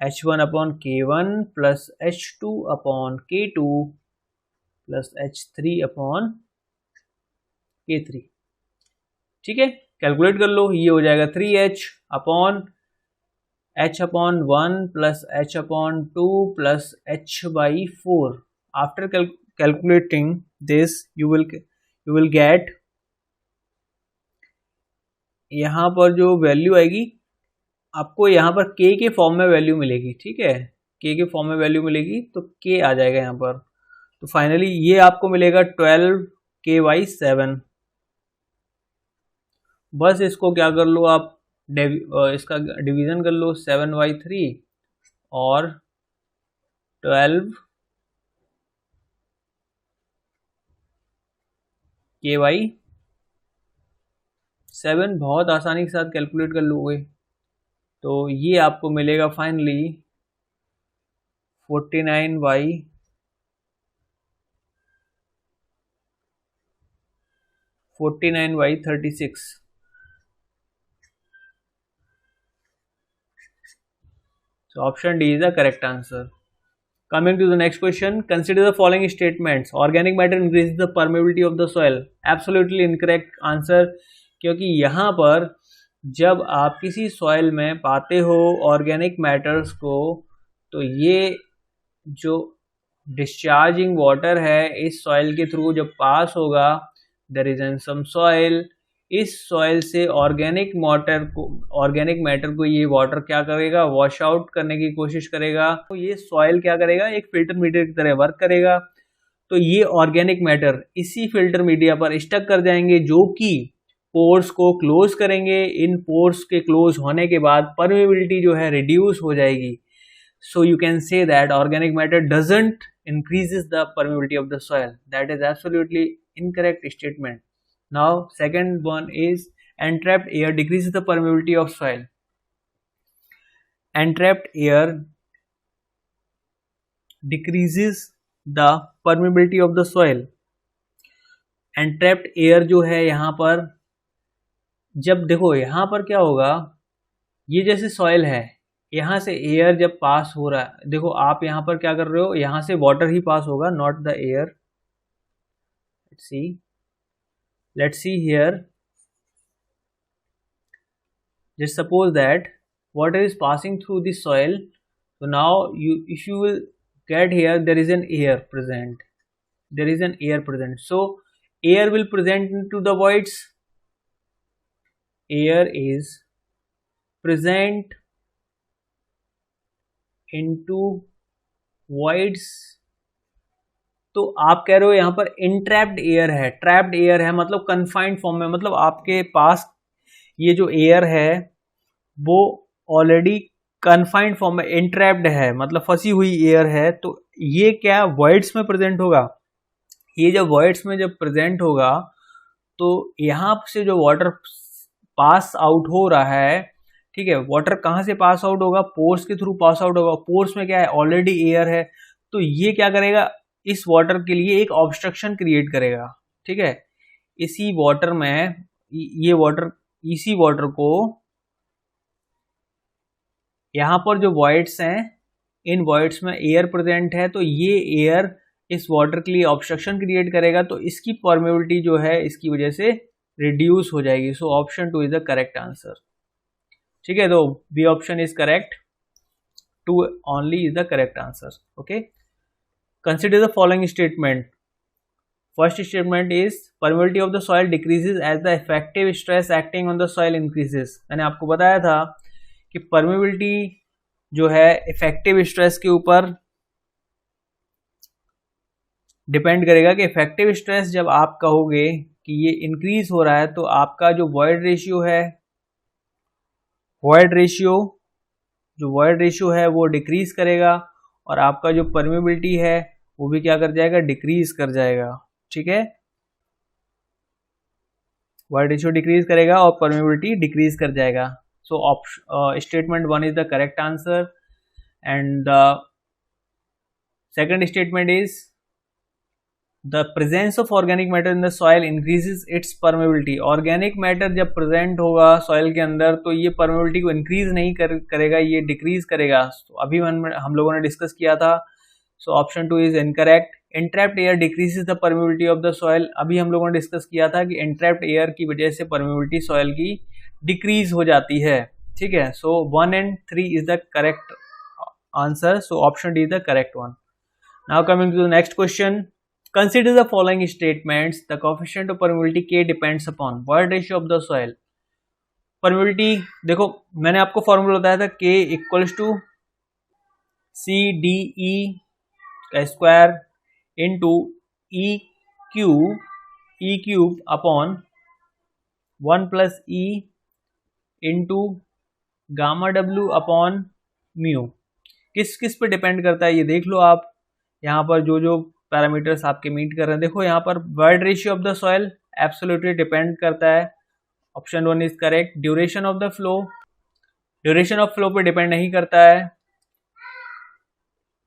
H1 upon K1 plus H2 upon K2 plus H3 upon K3। ठीक है, कैलकुलेट कर लो, ये हो जाएगा 3H upon H upon 1 plus H upon 2 plus H/4। After calculating this you will gate, यहाँ पर जो वैल्यू आएगी आपको यहाँ पर K के फॉर्म में वैल्यू मिलेगी। ठीक है, K के फॉर्म में वैल्यू मिलेगी तो K आ जाएगा यहाँ पर। तो फाइनली ये आपको मिलेगा 12K/7। बस इसको क्या कर लो आप, इसका डिवीज़न कर लो 7/3 और 12K/7, बहुत आसानी के साथ कैलकुलेट कर लोगे। तो ये आपको मिलेगा finally 49/36। So option D is the correct answer. Coming to the next question, consider the following statements. Organic matter increases the permeability of the soil. Absolutely incorrect answer, क्योंकि यहाँ पर जब आप किसी सॉइल में पाते हो ऑर्गेनिक मैटर्स को तो ये जो डिस्चार्जिंग वाटर है इस सॉइल के थ्रू जब पास होगा, there is an some soil, इस सॉइल से ऑर्गेनिक मैटर को ये वाटर क्या करेगा, वॉश आउट करने की कोशिश करेगा। तो ये सॉइल क्या करेगा, एक फिल्टर मीडिया की तरह वर्क करेगा। तो ये ऑर्गेनिक मैटर इसी फिल्टर मीडिया पर स्टक कर जाएंगे, जो कि पोर्स को क्लोज करेंगे। इन पोर्स के क्लोज होने के बाद परमेबिलिटी जो है रिड्यूस हो जाएगी। So you can say that organic matter doesn't increases the permeability of the soil. That is absolutely incorrect statement. Now second one is entrapped air decreases the permeability of soil. Entrapped air decreases the permeability of the soil. Entrapped air जो है यहाँ पर, जब देखो यहाँ पर क्या होगा, ये जैसे सॉइल है, यहाँ से एयर जब पास हो रहा है, देखो आप यहाँ पर क्या कर रहे हो, यहाँ से वाटर ही पास होगा, not the air. Let's see here, just suppose that water is passing through the soil. so now if you will get here, there is an air present, so air will present into the voids. Air is present into voids। तो आप कह रहे हो यहाँ पर इंट्रैप्ड एयर है, ट्रैप्ड एयर है, मतलब कन्फाइंड फॉर्म में, मतलब आपके पास ये जो एयर है वो ऑलरेडी कन्फाइंड फॉर्म में, इंट्रैप्ड है, मतलब फंसी हुई एयर है। तो ये क्या वॉइड्स में प्रेजेंट होगा। ये जब वॉइड्स में जब प्रेजेंट होगा तो यहाँ से जो वाटर पास आउट हो रहा है, ठीक है, वाटर कहाँ से पास आउट होगा, पोर्स के थ्रू पास आउट होगा। पोर्स में क्या है, ऑलरेडी एयर है, तो ये क्या करेगा, इस वाटर के लिए एक ऑब्स्ट्रक्शन क्रिएट करेगा। ठीक है, इसी वाटर में इसी वाटर को, यहाँ पर जो वॉइड्स हैं, इन वॉइड्स में एयर प्रेजेंट है, तो ये एयर इस वाटर के लिए ऑब्स्ट्रक्शन क्रिएट करेगा, तो इसकी परमेबिलिटी जो है इसकी वजह से रिड्यूस हो जाएगी। So option 2 is the correct answer. ठीक है, तो B option is correct, 2 only is the correct answer. Okay, consider the following statement. First statement is permeability of the soil decreases as the effective stress acting on the soil increases. मैंने आपको बताया था कि परमेबिलिटी जो है इफेक्टिव स्ट्रेस के ऊपर डिपेंड करेगा, कि इफेक्टिव स्ट्रेस जब आप कहोगे कि ये इंक्रीज हो रहा है, तो आपका जो वॉइड रेशियो है, वॉइड रेशियो है वो डिक्रीज करेगा, और आपका जो परमेबिलिटी है वो भी क्या कर जाएगा, डिक्रीज कर जाएगा। ठीक है, वॉइड रेशियो डिक्रीज करेगा और परमेबिलिटी डिक्रीज कर जाएगा। So statement 1 is the correct answer. And the second statement is the presence of organic matter in the soil increases it's permeability. Organic matter जब प्रेजेंट होगा सॉइल के अंदर, तो ये परमेबिलिटी को इंक्रीज नहीं करेगा, ये डिक्रीज करेगा। तो अभी हम लोगों ने डिस्कस किया था। So option 2 is incorrect. Entrapped air decreases the permeability of the soil. अभी हम लोगों ने डिस्कस किया था कि इंट्रैप्ड एयर की वजह से परमेबिलिटी सॉइल की डिक्रीज हो जाती है। ठीक है, so 1 and 3 is the correct answer. So option D is the correct one. Now coming to the next question, consider the following statements. The coefficient of permeability K depends upon void ratio of the soil. permeability देखो मैंने आपको फॉर्मूला बताया था, K इक्वल्स टू CDE का square into E cube upon 1 plus E into gamma W upon mu. किस किस पे डिपेंड करता है ये देख लो आप, यहाँ पर जो पैरामीटर्स आपके मीट कर रहे हैं। देखो यहाँ पर void ratio of the soil absolutely depend करता है, option 1 is correct. Duration of flow पे डिपेंड नहीं करता है।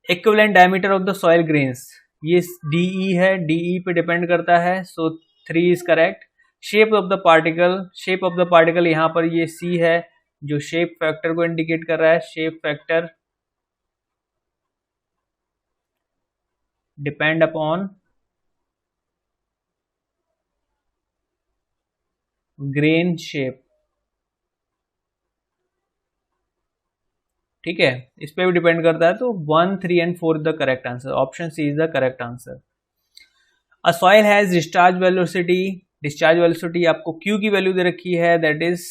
Equivalent diameter of the soil grains, ये DE है, DE पे डिपेंड करता है। सो 3 is correct. Shape of the particle यहाँ पर ये C है, जो शेप फैक्टर को इंडिकेट कर रहा है। Shape factor depend upon grain shape। ठीक है, इस पे भी डिपेंड करता है। तो 1, 3 and 4 is the correct answer, option C is the correct answer. A soil has discharge velocity, discharge velocity आपको क्यू की वैल्यू दे रखी है, that is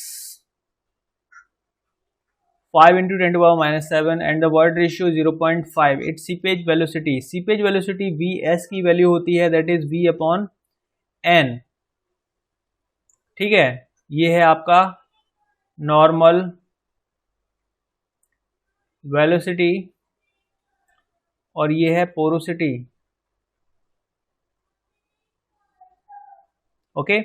5 into 10 to the power minus 7 and the void ratio 0.5. Its seepage velocity Vs की वैल्यू होती है, that is V upon N। ठीक है, ये है आपका नॉर्मल वेलोसिटी और ये है पोरोसिटी। ओके,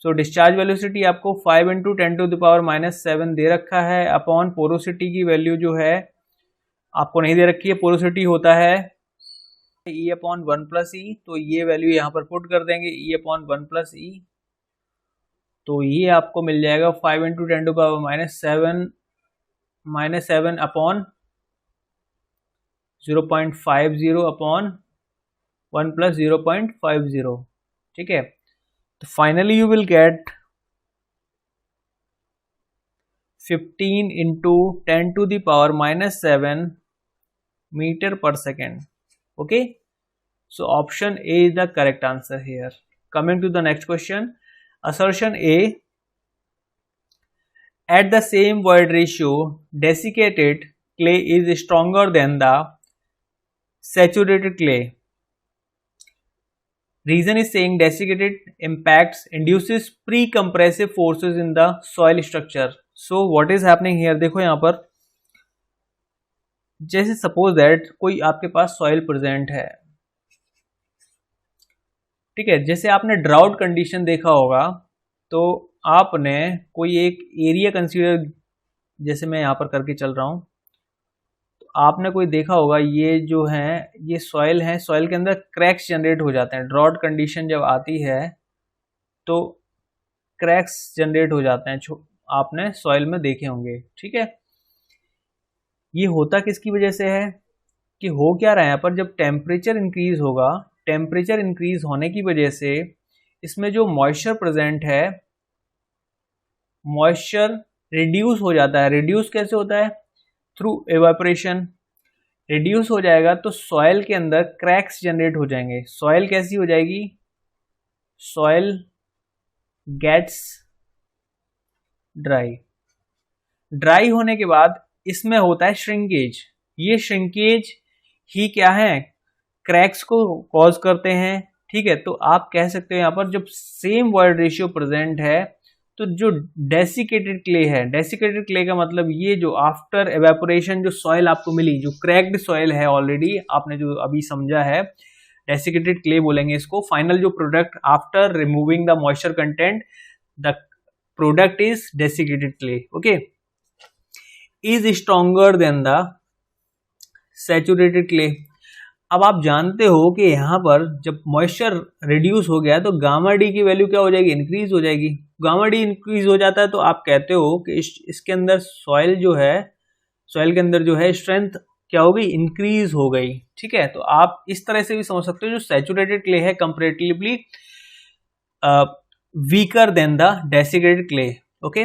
सो डिस्चार्ज वेलोसिटी आपको 5 into 10 to the power minus 7 दे रखा है, अपॉन पोरोसिटी की वैल्यू जो है आपको नहीं दे रखी है। पोरोसिटी होता है E अपॉन 1 प्लस ई, तो ये वैल्यू यहाँ पर पुट कर देंगे E अपॉन 1 प्लस ई, तो ये आपको मिल जाएगा 5 into 10 to the power minus 7 upon 0.50 upon 1 plus 0.50। ठीक है, तो finally you will gate 15 into 10 to the power minus 7 meter per second. Okay, so option A is the correct answer here. Coming to the next question, assertion A, at the same void ratio desiccated clay is stronger than the saturated clay. Reason is saying desiccated impacts induces pre-compressive forces in the soil structure. So what is happening here, देखो यहाँ पर जैसे सपोज दैट कोई आपके पास सॉइल प्रेजेंट है, ठीक है, जैसे आपने ड्राउट कंडीशन देखा होगा, तो आपने कोई एक एरिया कंसीडर, जैसे मैं यहाँ पर करके चल रहा हूँ, तो आपने कोई देखा होगा ये जो है ये सॉइल है, सॉइल के अंदर क्रैक्स जनरेट हो जाते हैं। ड्राउट कंडीशन जब आती है तो क्रैक्स जनरेट हो जाते हैं, आपने सॉइल में देखे होंगे। ठीक है, ये होता किसकी वजह से है कि हो क्या रहा है यहाँ पर, जब टेम्परेचर इंक्रीज होगा, टेम्परेचर इंक्रीज होने की वजह से इसमें जो मॉइस्चर प्रेजेंट है, मॉइस्चर रिड्यूस हो जाता है। रिड्यूस कैसे होता है? थ्रू एवापोरेशन रिड्यूस हो जाएगा, तो सॉइल के अंदर क्रैक्स जनरेट हो जाएंगे। सॉइल कैसी हो जाएगी? Soil gets dry. ड्राई होने के बाद इसमें होता है श्रिंकेज। ये श्रिंकेज ही क्या है? क्रैक्स को कॉज करते हैं। ठीक है, तो आप कह सकते हो यहाँ पर जब सेम वॉइड रेशियो प्रेजेंट है, तो जो डेसिकेटेड क्ले है, डेसिकेटेड क्ले का मतलब ये जो आफ्टर एवेपोरेशन जो सॉइल आपको मिली, जो क्रैक्ड सॉइल है ऑलरेडी आपने जो अभी समझा है, डेसिकेटेड क्ले बोलेंगे इसको। फाइनल जो product after removing the moisture content, the product is desiccated clay. Okay, is stronger than the saturated clay. अब आप जानते हो कि यहाँ पर जब मॉइस्चर रिड्यूस हो गया तो गामा डी की वैल्यू क्या हो जाएगी? इंक्रीज हो जाएगी। गामा डी इंक्रीज हो जाता है तो आप कहते हो कि इसके अंदर सॉइल जो है, सॉइल के अंदर जो है स्ट्रेंथ क्या हो गई? इंक्रीज हो गई। ठीक है, तो आप इस तरह से भी समझ सकते हो जो सैचुरेटेड क्ले है comparatively weaker then the desiccated clay. Okay,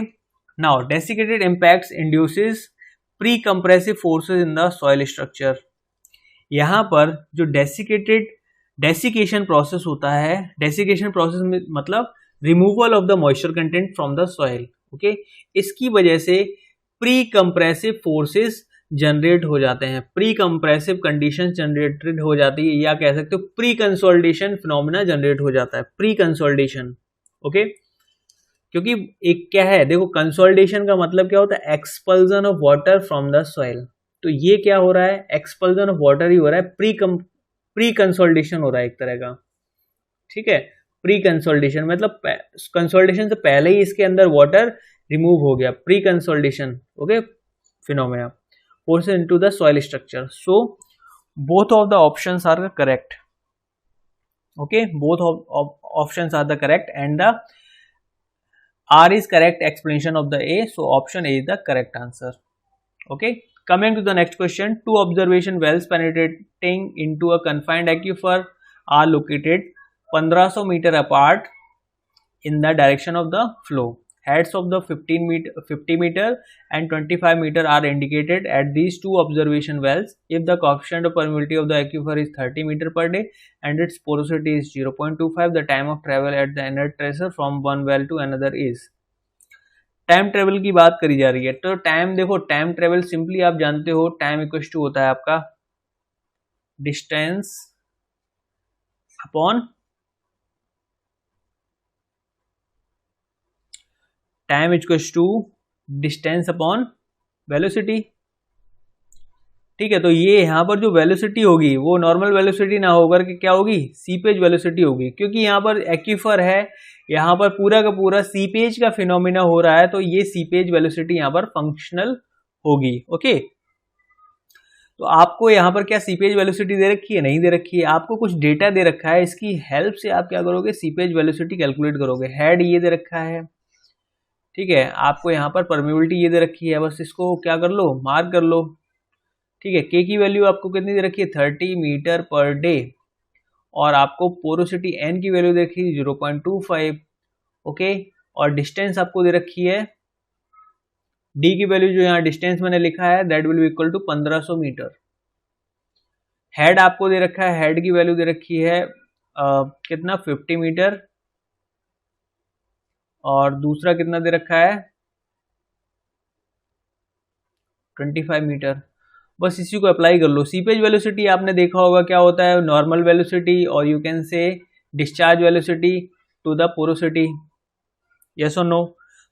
now desiccated impacts induces pre compressive forces in the soil structure. यहाँ पर जो डेसिकेशन प्रोसेस होता है, डेसिकेशन प्रोसेस में मतलब removal of the moisture content from the soil. Okay, इसकी वजह से प्री कंप्रेसिव फोर्सेस जनरेट हो जाते हैं, प्री कंप्रेसिव कंडीशन जनरेटेड हो जाती है, या कह सकते हो प्री कंसोलिडेशन फिनोमेना जनरेट हो जाता है। प्री कंसोलिडेशन, ओके, क्योंकि एक क्या है, देखो कंसोलिडेशन का मतलब क्या होता है? Expulsion of water from the soil. तो ये क्या हो रहा है? एक्सपल्जन ऑफ वाटर ही हो रहा है, प्री कंसोलिडेशन हो रहा है एक तरह का। ठीक है, प्री कंसोलिडेशन मतलब कंसोलिडेशन से पहले ही इसके अंदर वाटर रिमूव हो गया, pre consolidation. Okay, phenomena forces into the soil structure. So both of the options are correct. Okay, both of options are the correct, and the R is correct explanation of the A. So option A is the correct answer. Okay, coming to the next question. Two observation wells penetrating into a confined aquifer are located 1500 meter apart in the direction of the flow. Heads of the 50 meter and 25 meter are indicated at these two observation wells. If the coefficient of permeability of the aquifer is 30 meter per day and its porosity is 0.25, the time of travel at the inert tracer from one well to another is. Time travel की बात करी जा रही है, तो टाइम देखो, टाइम ट्रेवल सिंपली आप जानते हो टाइम इक्वल टू होता है आपका distance upon time equal to distance upon velocity. ठीक है, तो ये यहाँ पर जो वेलोसिटी होगी वो नॉर्मल वेलोसिटी ना होकर के क्या होगी, सीपेज वेलोसिटी होगी, क्योंकि यहाँ पर एक्वीफर है, यहाँ पर पूरा का पूरा सीपेज का फिनोमिना हो रहा है, तो ये सीपेज वेलोसिटी यहाँ पर फंक्शनल होगी। ओके, तो आपको यहाँ पर क्या सीपेज वेलोसिटी दे रखी है, नहीं दे रखी है, आपको कुछ डेटा दे रखा है, इसकी हेल्प से आप क्या करोगे, सीपेज वेलोसिटी कैलकुलेट करोगे। हेड ये दे रखा है, ठीक है, आपको यहाँ पर परमेबिलिटी ये दे रखी है, बस इसको क्या कर लो, मार्क कर लो। ठीक है, के की वैल्यू आपको कितनी दे रखी है, 30 मीटर पर डे, और आपको पोरोसिटी एन की वैल्यू दे रखी है 0.25। ओके, और डिस्टेंस आपको दे रखी है, डी की वैल्यू जो यहाँ डिस्टेंस मैंने लिखा है that will be equal to 1500 metre. Head आपको दे रखा है, हेड की वैल्यू दे रखी है कितना, 50 मीटर, और दूसरा कितना दे रखा है 25 मीटर। बस इसी को अप्लाई कर लो। सीपेज वेलोसिटी आपने देखा होगा क्या होता है, नॉर्मल वेलोसिटी और you can say discharge velocity to the porosity, yes और नो।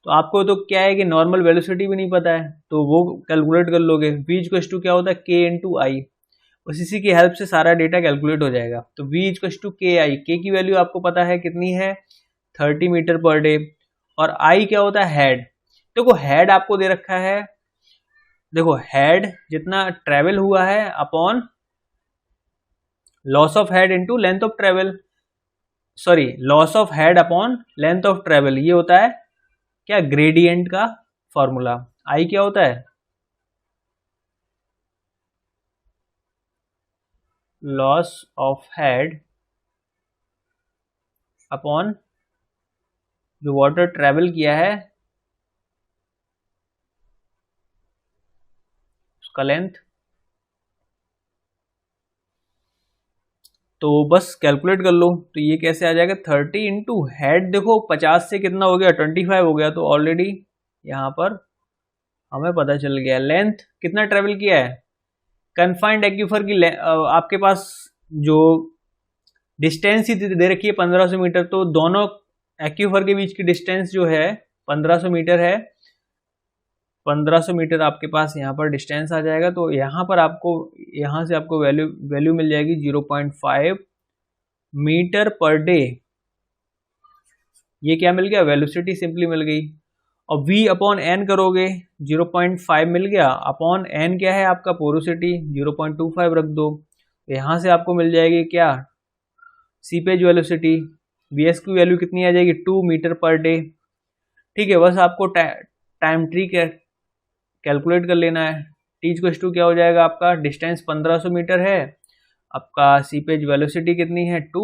तो आपको तो क्या है कि नॉर्मल वेलोसिटी भी नहीं पता है, तो वो कैलकुलेट कर लोगे। v इक्वल टू क्या होता है, k इंटू आई, बस इसी की हेल्प से सारा डेटा कैलकुलेट हो जाएगा। तो v इक्वल टू के आई, के की वैल्यू आपको पता है कितनी है 30 मीटर पर डे, और आई क्या होता है हेड। देखो हेड आपको दे रखा है, देखो हेड जितना ट्रेवल हुआ है upon loss of head into length of travel, sorry loss of head upon length of travel, ये होता है क्या, ग्रेडियंट का फॉर्मूला। आई क्या होता है, लॉस ऑफ हेड अपॉन जो वाटर ट्रेवल किया है उसका लेंथ। तो बस कैलकुलेट कर लो, तो ये कैसे आ जाएगा 30 इंटू हेड, देखो 50 से कितना हो गया 25 हो गया, तो ऑलरेडी यहाँ पर हमें पता चल गया। लेंथ कितना ट्रेवल किया है, कन्फाइंड एक्यूफर की आपके पास जो डिस्टेंस ही दे रखी है 1500 मीटर, तो दोनों एक्यूफर के बीच की डिस्टेंस जो है 1500 मीटर है, 1500 मीटर आपके पास यहाँ पर डिस्टेंस आ जाएगा। तो यहाँ पर आपको, यहाँ से आपको वैल्यू मिल जाएगी 0.5 मीटर पर डे। ये क्या मिल गया, वेलोसिटी सिंपली मिल गई। और v अपॉन एन करोगे, 0.5 मिल गया, अपॉन एन क्या है आपका पोरोसिटी 0.25 रख दो, तो यहाँ से आपको मिल जाएगी क्या, सीपेज वेलोसिटी। vs की वैल्यू कितनी आ जाएगी 2 मीटर पर डे। ठीक है, बस आपको टाइम ट्री कैलकुलेट कर लेना है। टी इक्वल टू क्या हो जाएगा आपका, डिस्टेंस 1500 मीटर है, आपका सीपेज वेलोसिटी कितनी है 2,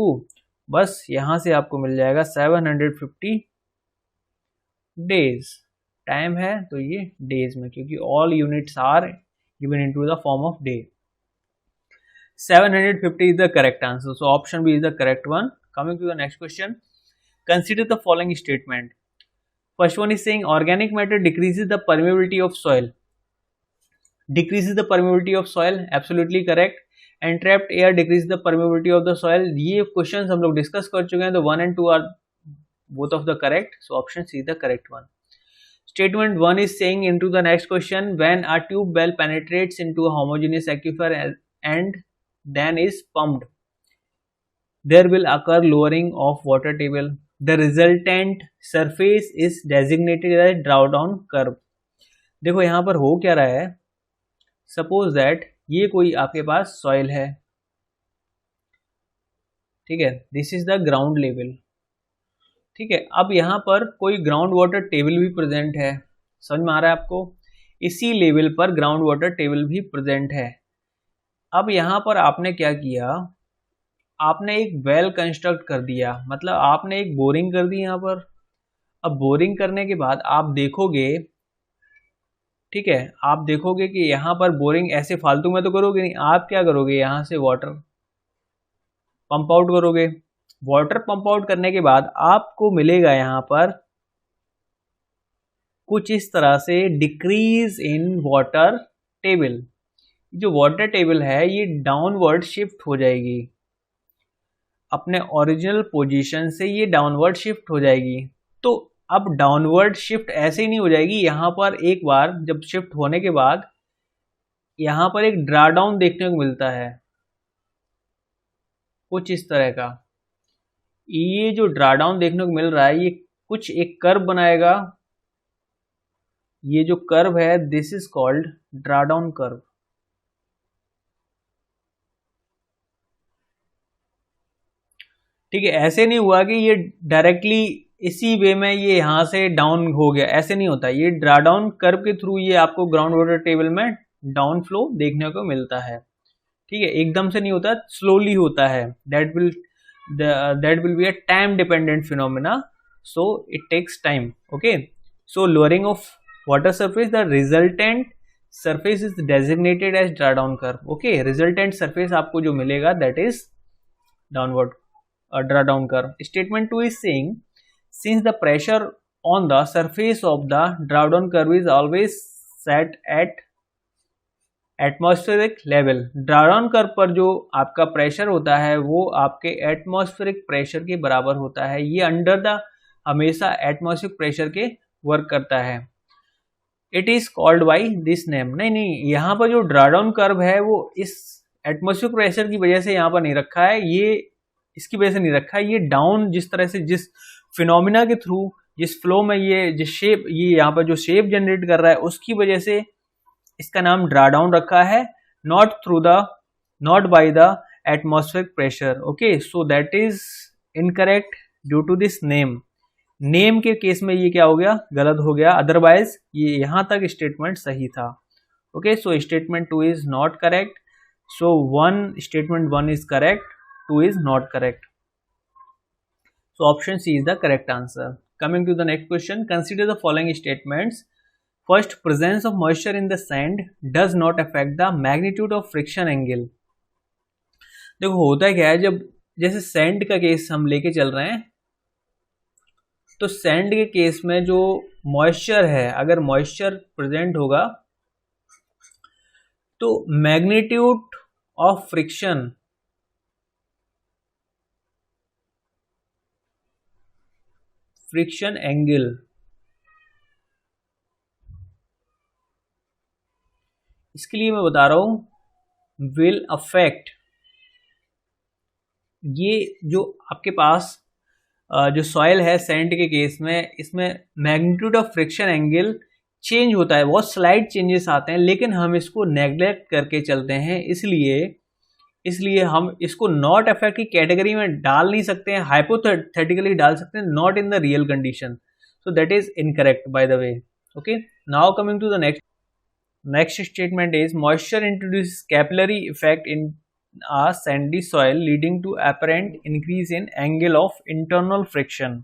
बस यहाँ से आपको मिल जाएगा 750 डेज। टाइम है तो ये डेज में, क्योंकि all units are given into the form of day. 750 is the correct answer, so option B is the correct one. Coming to the next question, consider the following statement. First one is saying organic matter decreases the permeability of soil. Decreases the permeability of soil, absolutely correct. And trapped air decreases the permeability of the soil. ये questions हम लोग discuss कर चुके हैं, तो 1 and 2 are both of the correct, so option C is the correct one. Statement 1 is saying into the next question, when a tube well penetrates into a homogeneous aquifer and then is pumped, there will occur lowering of water table. The resultant surface is designated as drawdown curve. देखो यहाँ पर हो क्या रहा है, सपोज दैट ये कोई आपके पास सॉइल है, ठीक है, this is the ground level, ठीक है। अब यहाँ पर कोई ग्राउंड वाटर टेबल भी प्रेजेंट है, समझ में आ रहा है आपको, इसी लेवल पर ग्राउंड वाटर टेबल भी प्रेजेंट है। अब यहाँ पर आपने क्या किया, आपने एक वेल कंस्ट्रक्ट कर दिया, मतलब आपने एक बोरिंग कर दी यहाँ पर, अब बोरिंग करने के बाद आप देखोगे, ठीक है, आप देखोगे कि यहाँ पर बोरिंग ऐसे फालतू में तो करोगे नहीं, आप क्या करोगे, यहाँ से वाटर पंप आउट करोगे। वाटर पंप आउट करने के बाद आपको मिलेगा यहाँ पर कुछ इस तरह से डिक्रीज इन वाटर टेबल। जो वाटर टेबल है ये डाउनवर्ड शिफ्ट हो जाएगी, अपने ओरिजिनल पोजीशन से ये डाउनवर्ड शिफ्ट हो जाएगी। तो अब डाउनवर्ड शिफ्ट ऐसे ही नहीं हो जाएगी, यहाँ पर एक बार जब शिफ्ट होने के बाद यहाँ पर एक ड्रा डाउन देखने को मिलता है कुछ इस तरह का। ये जो ड्रा डाउन देखने को मिल रहा है ये कुछ एक कर्व बनाएगा, ये जो कर्व है this is called draw down curve. ठीक है, ऐसे नहीं हुआ कि ये डायरेक्टली इसी वे में ये यहां से डाउन हो गया, ऐसे नहीं होता। ये ड्रा डाउन कर्व के थ्रू ये आपको ग्राउंड वाटर टेबल में डाउन फ्लो देखने को मिलता है। ठीक है, एकदम से नहीं होता, स्लोली होता है। That will be a time dependent phenomena, so it takes time. Okay, so lowering of water surface, the resultant surface is designated as draw down curve. Okay, resultant surface आपको जो मिलेगा that is downward draw down curve. Statement 2 is saying since the pressure on the surface of the draw down curve is always set at atmospheric level, draw down curve पर जो आपका प्रेशर होता है वो आपके एटमॉस्फेरिक प्रेशर के बराबर होता है। ये अंडर द हमेशा एटमॉस्फेरिक प्रेशर के वर्क करता है। It is called by this name. नहीं, यहाँ पर जो ड्रा डाउन कर्व है वो इस एटमॉस्फेरिक प्रेशर की वजह से यहाँ पर नहीं रखा है, ये इसकी वजह से नहीं रखा है। ये डाउन जिस तरह से जिस फिनोमिना के थ्रू जिस फ्लो में ये जिस शेप ये यहाँ पर जो शेप जनरेट कर रहा है उसकी वजह से इसका नाम ड्रा डाउन रखा है, not by the atmospheric pressure. Okay, so that is incorrect due to this name के केस में ये क्या हो गया, गलत हो गया, अदरवाइज ये यहां तक स्टेटमेंट सही था। Okay, so statement 2 is not correct, so statement 1 is correct, 2 is not correct. So option C is the correct answer. Coming to the next question, consider the following statements. First, presence of moisture in the sand does not affect the magnitude of friction angle. देखो होता क्या है, जब जैसे सैंड का केस हम लेके चल रहे हैं तो सैंड के केस में जो मॉइस्चर है, अगर मॉइस्चर प्रेजेंट होगा तो मैग्नीट्यूड ऑफ फ्रिक्शन एंगल इसके लिए मैं बता रहा हूं विल अफेक्ट, ये जो आपके पास जो सॉइल है सैंड के केस में, इसमें magnitude of friction angle change होता है, बहुत स्लाइड चेंजेस आते हैं, लेकिन हम इसको नेग्लेक्ट करके चलते हैं, इसलिए हम इसको नॉट इफेक्ट की कैटेगरी में डाल नहीं सकते हैं, हाइपोथेटिकली डाल सकते हैं, not in the real condition, so that is incorrect by the way. Okay, now coming to the next statement is moisture introduce capillary effect in a sandy soil leading to apparent increase in angle of internal friction.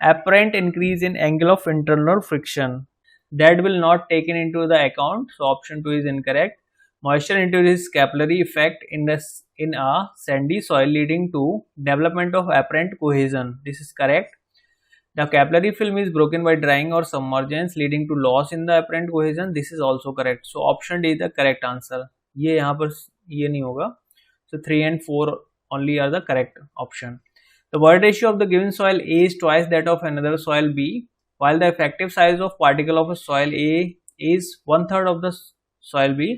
Apparent increase in angle of internal friction that will not taken into the account, so option 2 is incorrect. Moisture introduces capillary effect in a sandy soil leading to development of apparent cohesion. This is correct. The capillary film is broken by drying or submergence leading to loss in the apparent cohesion. This is also correct. So option D is the correct answer. ये यहाँ पर ये नहीं होगा, so 3 and 4 only are the correct option. The void ratio of the given soil A is twice that of another soil B, while the effective size of particle of a soil A is 1/3 of the soil B.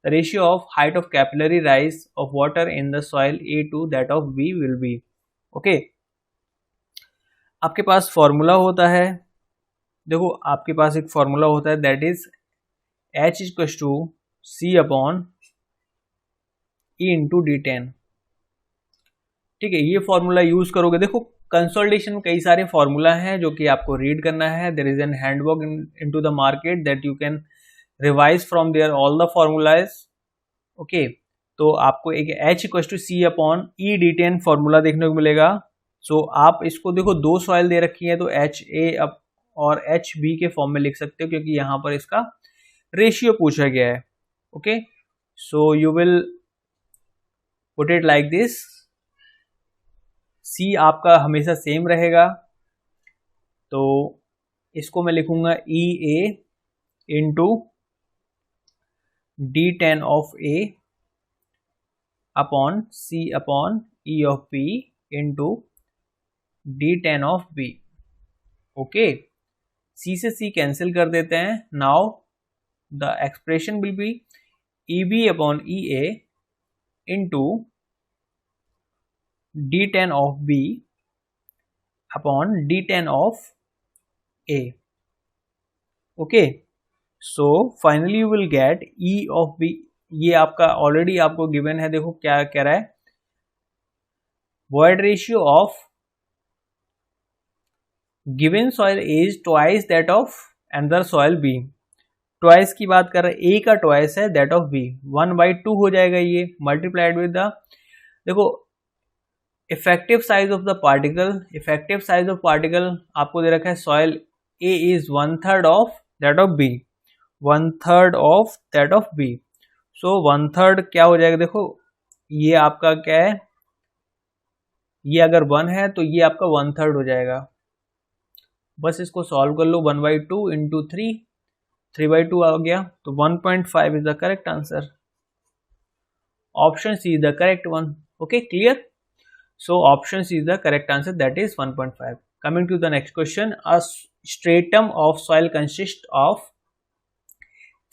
The ratio of height of capillary rise of water in the soil A to that of B will be. Okay, आपके पास फॉर्मूला होता है, देखो आपके पास एक फॉर्मूला होता है that is H equals to C upon E into D10। ठीक है, ये फॉर्मूला यूज करोगे। देखो कंसोलिडेशन में कई सारे फॉर्मूला हैं जो कि आपको रीड करना है, there is an handbook into the market that you can revise from there all the formulas. Okay, तो आपको एक H equal to C upon E D10 formula देखने को मिलेगा, सो आप इसको देखो, दो सॉइल दे रखी है तो HA और HB के फॉर्म में लिख सकते हो, क्योंकि यहां पर इसका रेशियो पूछा गया है। Okay, so you will put it like this. C आपका हमेशा सेम रहेगा, तो इसको मैं लिखूंगा EA into D10 of A upon C upon E of B into D10 of B। Okay, C से C कैंसिल कर देते हैं। Now the expression will be EB upon EA into D10 of B upon D10 of A। Okay, so finally you will gate E of B। ये आपका ऑलरेडी आपको गिवन है, देखो क्या कह रहा है, void ratio of given soil is twice that of another soil B। Twice की बात कर रहे हैं, A का ट्वाइस है that of B, 1/2 हो जाएगा ये, मल्टीप्लाइड विद द, देखो effective size of the particle, effective size of particle आपको दे रखा है soil A is 1/3 of that of B, 1/3 of that of B। सो 1/3 क्या हो जाएगा, देखो ये आपका क्या है, ये अगर 1 है तो ये आपका 1/3 हो जाएगा। बस इसको सॉल्व कर लो, 1/2 इंटू 3, 3/2 आ गया, तो 1.5 is the correct answer. Option C is the correct one. Okay, clear? So option C is the correct answer, that is 1.5। Coming to the next question, a stratum of soil consist of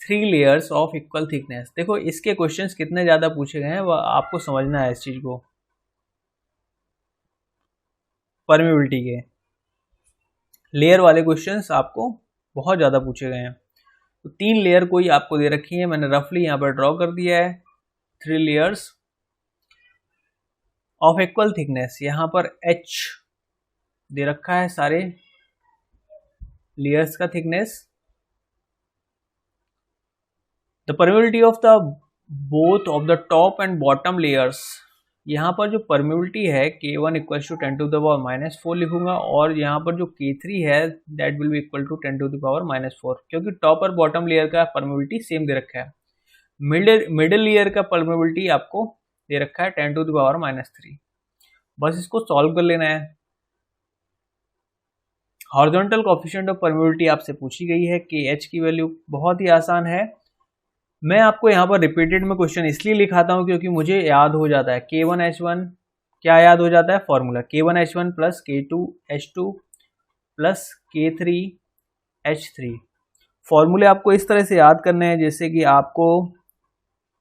3 layers of equal thickness. देखो इसके क्वेश्चंस कितने ज्यादा पूछे गए हैं वह आपको समझना है इस चीज को। परमेबिलिटी के लेयर वाले क्वेश्चंस आपको बहुत ज्यादा पूछे गए हैं। तो 3 लेयर कोई आपको दे रखी है, मैंने रफली यहाँ पर ड्रॉ कर दिया है, 3 लेयर्स ऑफ इक्वल थिकनेस। यहाँ पर H दे रखा है सारे लेयर्स का thickness. The permeability of the both of the top and bottom layers, यहाँ पर जो परमेबिलिटी है K1 इक्वल टू 10⁻⁻4 लिखूंगा, और यहाँ पर जो K3 है that will be equal to 10⁻⁻4, क्योंकि टॉप और बॉटम लेयर का परमेबिलिटी सेम दे रखा है। मिडिल लेयर का परमेबिलिटी आपको दे रखा है 10⁻⁻3। बस इसको सॉल्व कर लेना है। हॉरिजॉन्टल कोएफिशिएंट ऑफ परमेबिलिटी आपसे पूछी गई है, KH की वैल्यू बहुत ही आसान है। मैं आपको यहाँ पर रिपीटेड में क्वेश्चन इसलिए लिखाता हूँ क्योंकि मुझे याद हो जाता है। K1H1 क्या याद हो जाता है, formula K1H1 plus K2H2 plus K3H3। फॉर्मूले आपको इस तरह से याद करने हैं जैसे कि आपको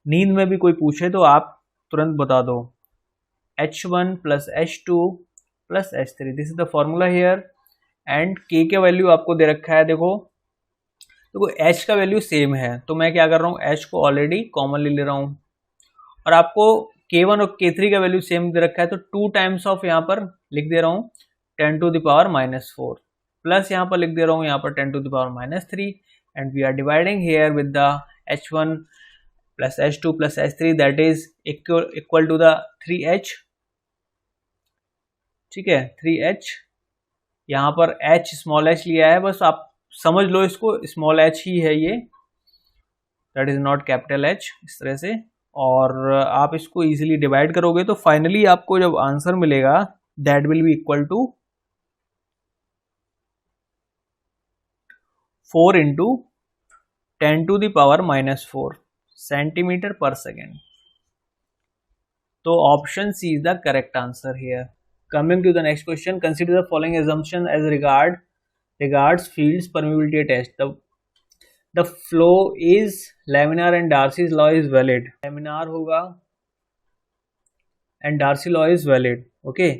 नींद में भी कोई पूछे तो आप तुरंत बता दो, H1 plus H2 plus H3, this is the formula here. And K के वैल्यू आपको दे रखा है, देखो H का वैल्यू सेम है, तो मैं क्या कर रहा हूँ, H को ऑलरेडी कॉमन ले रहा हूँ, और आपको K1 और K3 का वैल्यू सेम दे रखा है, तो 2 टाइम्स ऑफ यहाँ पर लिख दे रहा हूँ 10⁻⁻4, प्लस यहाँ पर लिख दे रहा हूँ यहाँ पर 10⁻⁻3, and we are dividing here with the H1 plus H2 plus H3 that is equal to the 3H। ठीक है, 3H, यहाँ पर H स्मॉल h लिया है, बस आप समझ लो इसको स्मॉल h ही है ये, that is not capital H, इस तरह से। और आप इसको इजीली डिवाइड करोगे तो फाइनली आपको जब आंसर मिलेगा that will be equal to 4 into 10⁻⁻4 centimetre per second. तो option C is the correct answer here. Coming to the next question, consider the following assumption as regards fields permeability test. The flow is laminar and Darcy's law is valid. Laminar होगा and Darcy law is valid. Okay.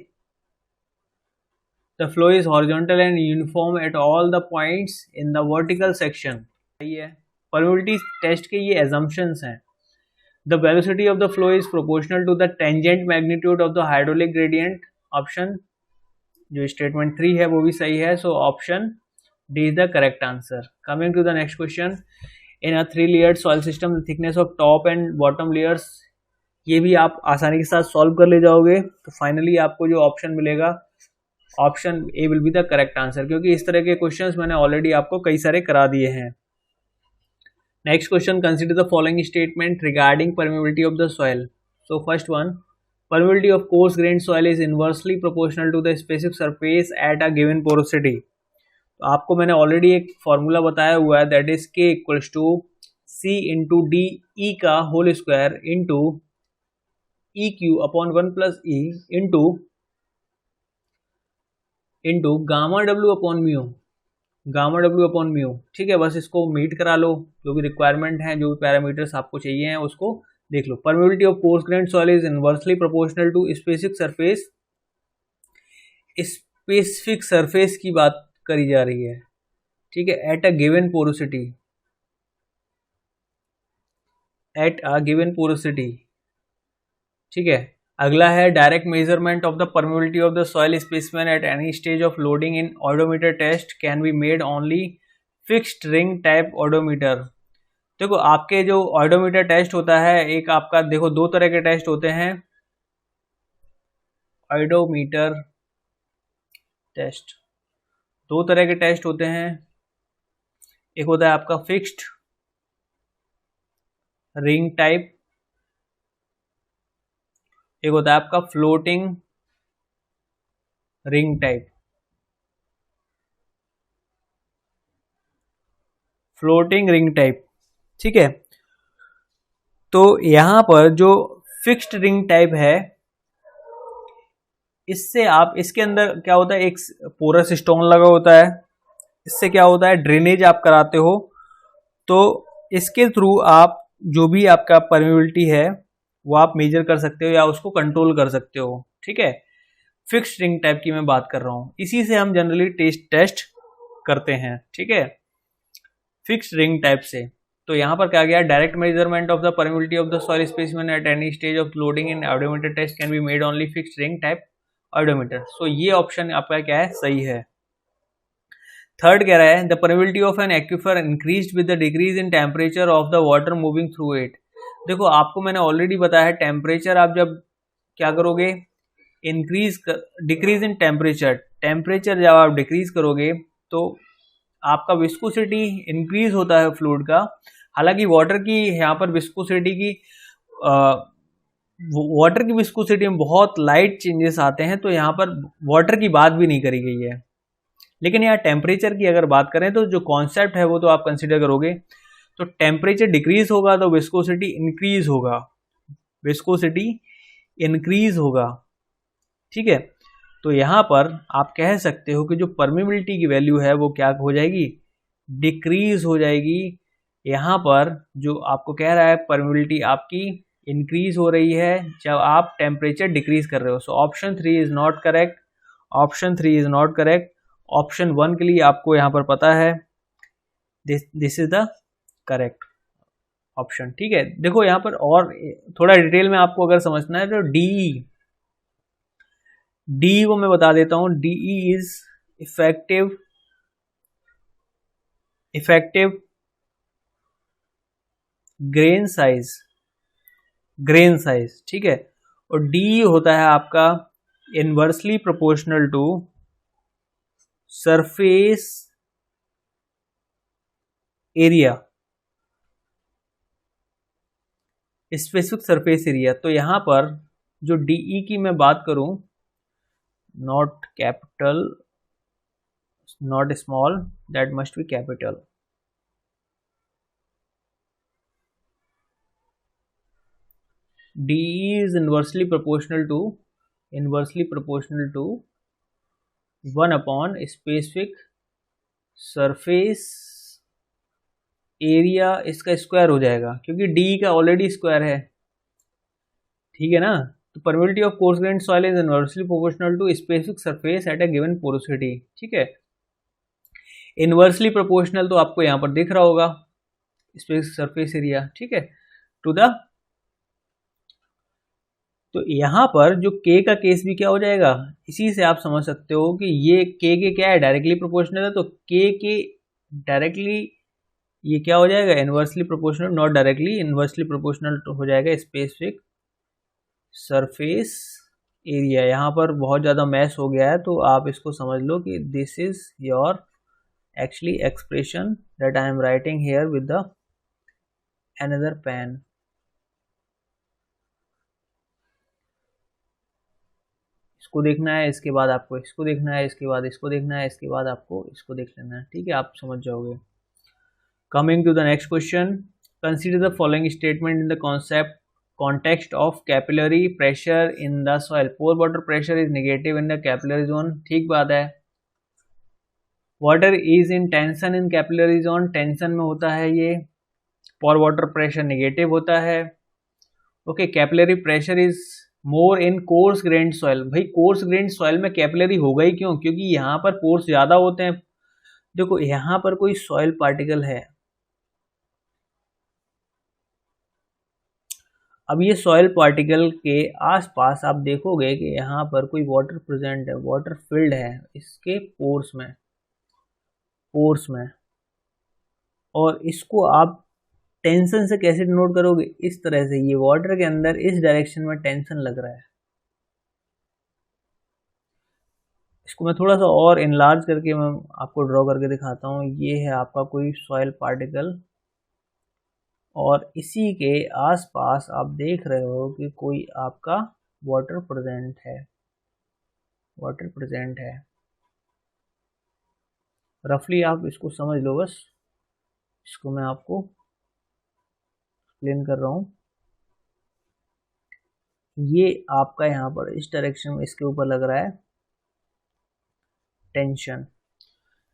The flow is horizontal and uniform at all the points in the vertical section. सही है। Permeability test के ये assumptions हैं। The velocity of the flow is proportional to the tangent magnitude of the hydraulic gradient. Option जो स्टेटमेंट 3 है वो भी सही है, so option D is the correct answer. Coming to the next question, in a 3 layered soil system the thickness of top and bottom layers, ये भी आप आसानी के साथ सॉल्व कर ले जाओगे। तो फाइनली आपको जो ऑप्शन मिलेगा option A will be the correct answer, क्योंकि इस तरह के क्वेश्चंस मैंने ऑलरेडी आपको कई सारे करा दिए हैं। Next question, consider the following statement regarding permeability of the soil. So first one, permeability of coarse grained soil is inversely proportional to the specific surface at a given porosity. तो आपको मैंने ऑलरेडी एक फॉर्मूला बताया हुआ है, that is K equals to C into D E का whole square into E Q upon 1 plus E into gamma W upon mu. ठीक है, बस इसको मीट करा लो, जो भी रिक्वायरमेंट है, जो भी पैरामीटर्स आपको चाहिए हैं उसको देख लो। Permeability of coarse grained soil is inversely proportional to specific surface की बात करी जा रही है, ठीक है, एट अ गिवन पोरोसिटी, ठीक है। अगला है direct measurement of the permeability of the soil specimen at any stage of loading in oedometer test can be made only fixed ring type oedometer. देखो आपके जो ऑडोमीटर टेस्ट होता है, एक आपका देखो दो तरह के टेस्ट होते हैं ऑडोमीटर टेस्ट, दो तरह के टेस्ट होते हैं। एक होता है आपका फिक्स्ड रिंग टाइप, एक होता है आपका फ्लोटिंग रिंग टाइप। ठीक है, तो यहां पर जो फिक्स्ड रिंग टाइप है, इससे आप, इसके अंदर क्या होता है, एक पोरस स्टोन लगा होता है, इससे क्या होता है ड्रेनेज आप कराते हो, तो इसके थ्रू आप जो भी आपका परमेबिलिटी है वो आप मेजर कर सकते हो या उसको कंट्रोल कर सकते हो, ठीक है। फिक्स्ड रिंग टाइप की मैं बात कर रहा हूं, इसी से हम जनरली टेस्ट करते हैं, ठीक है, फिक्स्ड रिंग टाइप से। तो यहां पर क्या गया, direct measurement of the permeability of the soil specimen at any stage of loading in oedometer test can be made only fixed ring type oedometer. So ये ऑप्शन आपका क्या है, सही है। थर्ड कह रहा है the permeability of an aquifer increased with the decrease in temperature of the water moving through it. देखो आपको मैंने ऑलरेडी बताया है, टेम्परेचर आप जब क्या करोगे, डिक्रीज इन टेम्परेचर जब आप डिक्रीज करोगे तो आपका विस्कोसिटी इंक्रीज होता है फ्लूइड का। हालांकि वाटर की यहाँ पर वाटर की विस्कोसिटी में बहुत लाइट चेंजेस आते हैं, तो यहाँ पर वाटर की बात भी नहीं करी गई है। लेकिन यहाँ टेम्परेचर की अगर बात करें तो जो कॉन्सेप्ट है वो तो आप कंसिडर करोगे, तो टेम्परेचर डिक्रीज होगा तो विस्कोसिटी इंक्रीज होगा, ठीक है। तो यहां पर आप कह सकते हो कि जो परमेबिलिटी की वैल्यू है वो क्या हो जाएगी, डिक्रीज हो जाएगी। यहां पर जो आपको कह रहा है परमेबिलिटी आपकी इंक्रीज हो रही है जब आप टेम्परेचर डिक्रीज कर रहे हो। सो option 3 is not correct, option 1 के लिए आपको यहां पर पता है this is the correct option, ठीक है। देखो यहां पर और थोड़ा डिटेल में आपको अगर समझना है तो डी वो मैं बता देता हूं, DE is effective grain size, ठीक है। और डी होता है आपका inversely proportional to surface area, specific surface area. तो यहां पर जो डीई की मैं बात करूं, not capital not small, that must be capital. DE is inversely proportional to 1 upon specific surface area, इसका स्क्वायर हो जाएगा क्योंकि डी का ऑलरेडी स्क्वायर है, ठीक है ना। तो permeability of coarse grained soil is inversely proportional to specific surface at a given porosity, ठीक है। इनवर्सली प्रोपोर्शनल तो आपको यहां पर दिख रहा होगा, स्पेसिफिक सरफेस एरिया, ठीक है, टू द। तो यहां पर जो के का केस भी क्या हो जाएगा, इसी से आप समझ सकते हो कि ये के क्या है, डायरेक्टली प्रोपोर्शनल है, तो के डायरेक्टली ये क्या हो जाएगा, inversely proportional, not directly, inversely proportional हो जाएगा स्पेसिफिक सरफेस एरिया। यहाँ पर बहुत ज़्यादा मैस हो गया है तो आप इसको समझ लो कि this is your actually expression that I am writing here with the another pen. इसको देखना है, इसके बाद आपको इसको देखना है, इसके बाद इसको देखना है, इसके बाद आपको इसको देख लेना है। ठीक है, आप समझ जाओगे। Coming to the next question, consider the following statement in the concept context of capillary pressure in the soil. Pore water pressure is negative in the capillary zone. ठीक बात है। Water is in tension in capillary zone. Tension में होता है ये। Pore water pressure negative होता है। Okay, capillary pressure is more in coarse grained soil. भाई coarse grained soil में capillary होगा ही क्यों? क्योंकि यहाँ पर pores ज़्यादा होते हैं। देखो यहाँ पर कोई soil particle है, अब ये सॉइल पार्टिकल के आसपास आप देखोगे कि यहाँ पर कोई वाटर प्रेजेंट है, वाटर फिल्ड है इसके पोर्स में, और इसको आप टेंशन से कैसे डिनोट करोगे? इस तरह से, ये वाटर के अंदर इस डायरेक्शन में टेंशन लग रहा है। इसको मैं थोड़ा सा और इनलार्ज करके मैं आपको ड्रॉ करके दिखाता हूँ। ये है आपका कोई सॉइल पार्टिकल और इसी के आसपास आप देख रहे हो कि कोई आपका वाटर प्रेजेंट है। रफली आप इसको समझ लो, बस इसको मैं आपको एक्सप्लेन कर रहा हूँ। ये आपका यहाँ पर इस डायरेक्शन में इसके ऊपर लग रहा है टेंशन।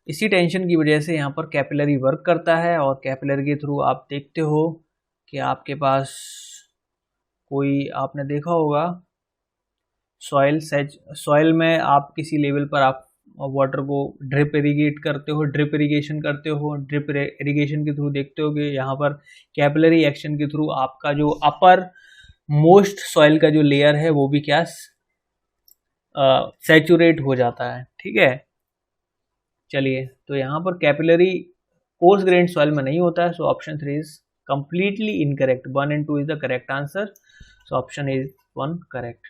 इसी टेंशन की वजह से यहाँ पर कैपिलरी वर्क करता है और कैपिलरी के थ्रू आप देखते हो कि आपके पास कोई, आपने देखा होगा सॉइल में आप किसी लेवल पर आप वाटर को ड्रिप इरिगेशन करते हो। ड्रिप इरिगेशन के थ्रू देखते हो कि यहाँ पर कैपिलरी एक्शन के थ्रू आपका जो अपर मोस्ट सॉइल का जो लेयर है वो भी क्या सैचुरेट हो जाता है। ठीक है, चलिए, तो यहाँ पर कैपिलरी कोर्स ग्रेन्ड सॉइल में नहीं होता है, so option 3 is completely incorrect. 1 and 2 is the correct answer, so option is 1 correct.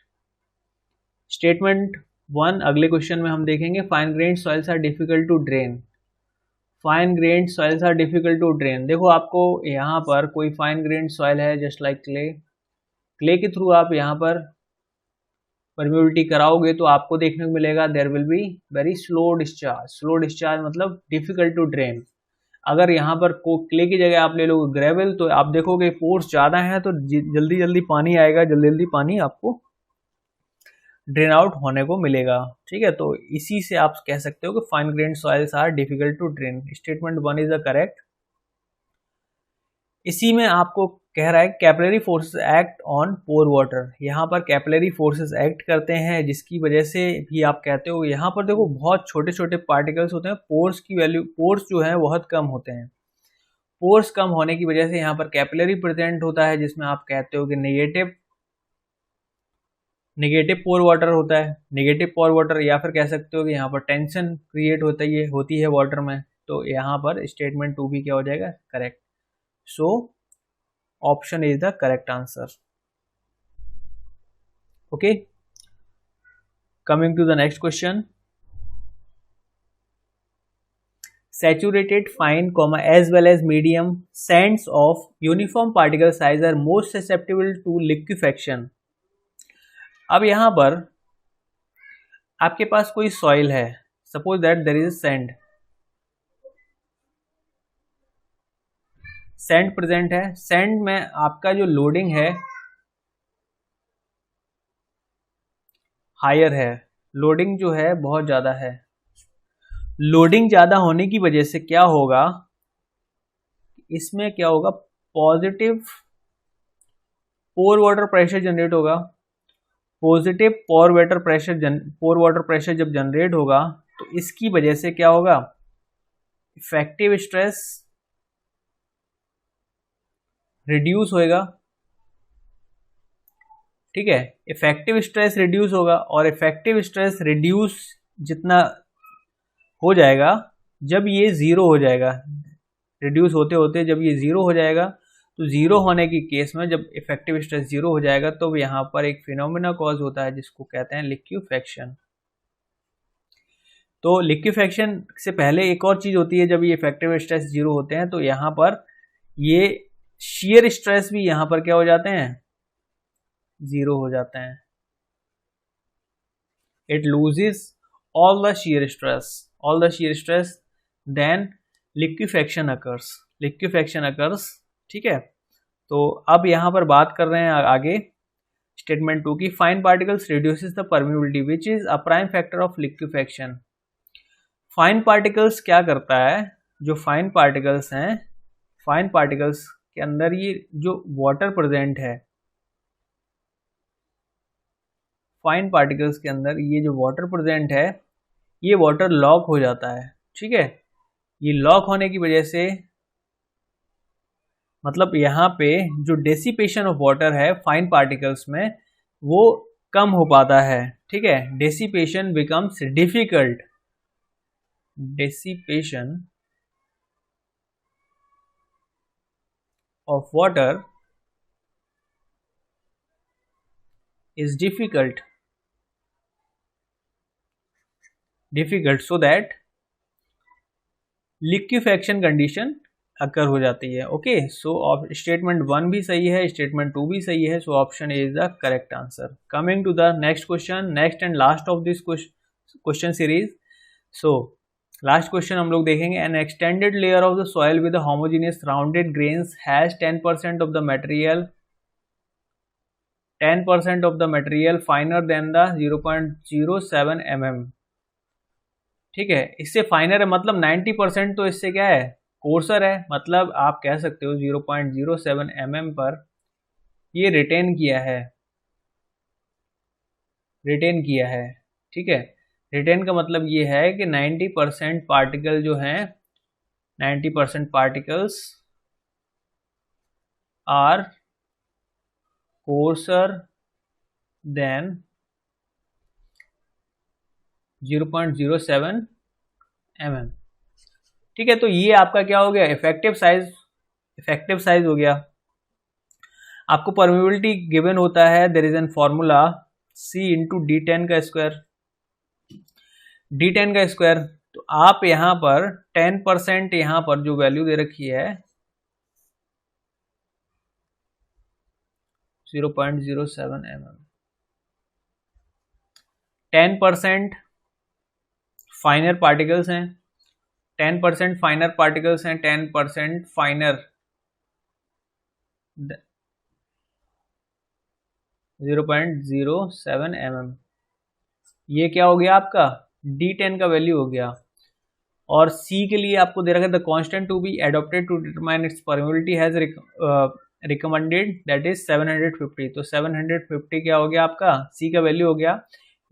Statement 1 अगले क्वेश्चन में हम देखेंगे, fine grained soils are difficult to drain. Fine grained soils are difficult to drain. देखो आपको यहाँ पर कोई फाइन ग्रेन्ड सॉइल है जस्ट लाइक क्ले के थ्रू आप यहाँ पर परमेबिलिटी कराओगे तो आपको देखने को मिलेगा there will be very slow discharge मतलब डिफिकल्ट टू ड्रेन। अगर यहाँ पर क्ले की जगह आप ले लोगे ग्रेवल तो आप देखोगे पोर्स ज़्यादा हैं तो जल्दी पानी आएगा, जल्दी पानी आपको ड्रेन आउट होने को मिलेगा। ठीक है, तो इसी से आप कह सकते हो कि fine grained soils are difficult to drain. Statement 1 is the correct. इसी में आपको कह रहा है capillary forces act on pore water. यहाँ पर कैपिलरी फोर्सेस एक्ट करते हैं जिसकी वजह से भी आप कहते हो, यहाँ पर देखो बहुत छोटे छोटे पार्टिकल्स होते हैं, पोर्स जो है बहुत कम होते हैं। पोर्स कम होने की वजह से यहाँ पर कैपिलरी प्रेजेंट होता है जिसमें आप कहते हो कि नेगेटिव पोर वाटर होता है, नेगेटिव पोर वाटर, या फिर कह सकते हो कि यहाँ पर टेंशन क्रिएट होती है वाटर में। तो यहाँ पर स्टेटमेंट 2 भी क्या हो जाएगा? Correct. So option is the correct answer. Okay, coming to the next question, saturated, fine, as well as medium sands of uniform particle size are most susceptible to liquefaction. अब यहाँ पर आपके पास कोई सॉइल है, suppose that there is sand present है। सैंड में आपका जो लोडिंग है हायर है, लोडिंग जो है बहुत ज़्यादा है। लोडिंग ज़्यादा होने की वजह से क्या होगा, इसमें क्या होगा, पॉजिटिव पोर वाटर प्रेशर जनरेट होगा। पॉजिटिव पोर वाटर प्रेशर जब जनरेट होगा तो इसकी वजह से क्या होगा, इफेक्टिव स्ट्रेस रिड्यूस होएगा। ठीक है, इफेक्टिव स्ट्रेस रिड्यूस होगा और इफेक्टिव स्ट्रेस रिड्यूस जितना हो जाएगा, जब ये जीरो हो जाएगा, रिड्यूस होते होते जब ये जीरो हो जाएगा तो जीरो होने की केस में जब इफेक्टिव स्ट्रेस जीरो हो जाएगा तो यहाँ पर एक फिनोमेना कॉज होता है जिसको कहते हैं लिक्विफेक्शन। तो लिक्विफेक्शन से पहले एक और चीज होती है, जब ये इफेक्टिव स्ट्रेस जीरो होते हैं तो यहाँ पर ये शियर स्ट्रेस भी यहाँ पर क्या हो जाते हैं, जीरो हो जाते हैं। It loses all the shear stress then liquefaction occurs। ठीक है, तो अब यहां पर बात कर रहे हैं आगे स्टेटमेंट 2 की, fine particles reduces the permeability which is a prime factor of liquefaction. Fine particles क्या करता है, जो फाइन पार्टिकल्स हैं, फाइन पार्टिकल्स के अंदर ये जो वाटर प्रेजेंट है, फाइन पार्टिकल्स के अंदर ये जो वाटर प्रेजेंट है, ये वाटर लॉक हो जाता है। ठीक है, ये लॉक होने की वजह से मतलब यहाँ पे जो डेसिपेशन ऑफ वाटर है फाइन पार्टिकल्स में वो कम हो पाता है। ठीक है, dissipation becomes difficult, dissipation of water is difficult so that liquefaction condition अकर हो जाती है। ओके, सो स्टेटमेंट 1 भी सही है, स्टेटमेंट 2 भी सही है, so option A is the correct answer. Coming to the next question, next and last of this question series. So last question हम लोग देखेंगे, an extended layer of the soil with homogeneous rounded grains has 10% of the material 10% of the material finer than the 0.07 mm। ठीक है, इससे फाइनर है मतलब 90% तो इससे क्या है, कोर्सर है, मतलब आप कह सकते हो 0.07 mm पर ये रिटेन किया है। ठीक है, रिटेन का मतलब ये है कि 90% पार्टिकल जो हैं, 90% particles are coarser than 0.07 mm। ठीक है, तो ये आपका क्या हो गया, इफेक्टिव साइज हो गया। आपको परमिबिलिटी गिवन होता है, there is an formula C into D10 का स्क्वायर। तो आप यहाँ पर 10% यहाँ पर जो वैल्यू दे रखी है 0.07 mm, 10% फाइनर पार्टिकल्स हैं, 10% फाइनर पार्टिकल्स हैं, 10% फाइनर 0.07 mm। ये क्या हो गया आपका, D10 का वैल्यू हो गया। और C के लिए आपको दे रखा है the constant to be adopted to determine its permeability has recommended that is 750। तो 750 क्या हो गया आपका, C का वैल्यू हो गया,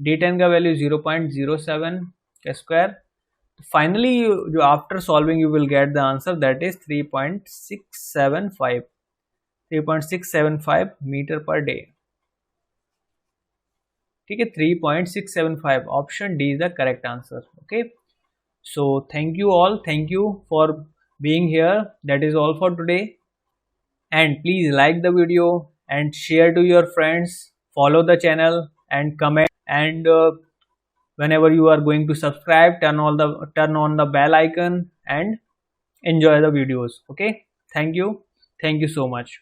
D10 का वैल्यू 0.07 का स्क्वायर। फाइनली जो after solving you will get the answer that is 3.675 metre per day. ठीक है, 3.675, option D is the correct answer. Okay, so thank you all, thank you for being here, that is all for today, and please like the video and share to your friends, follow the channel and comment, and whenever you are going to subscribe, turn on the bell icon and enjoy the videos. Okay, thank you so much.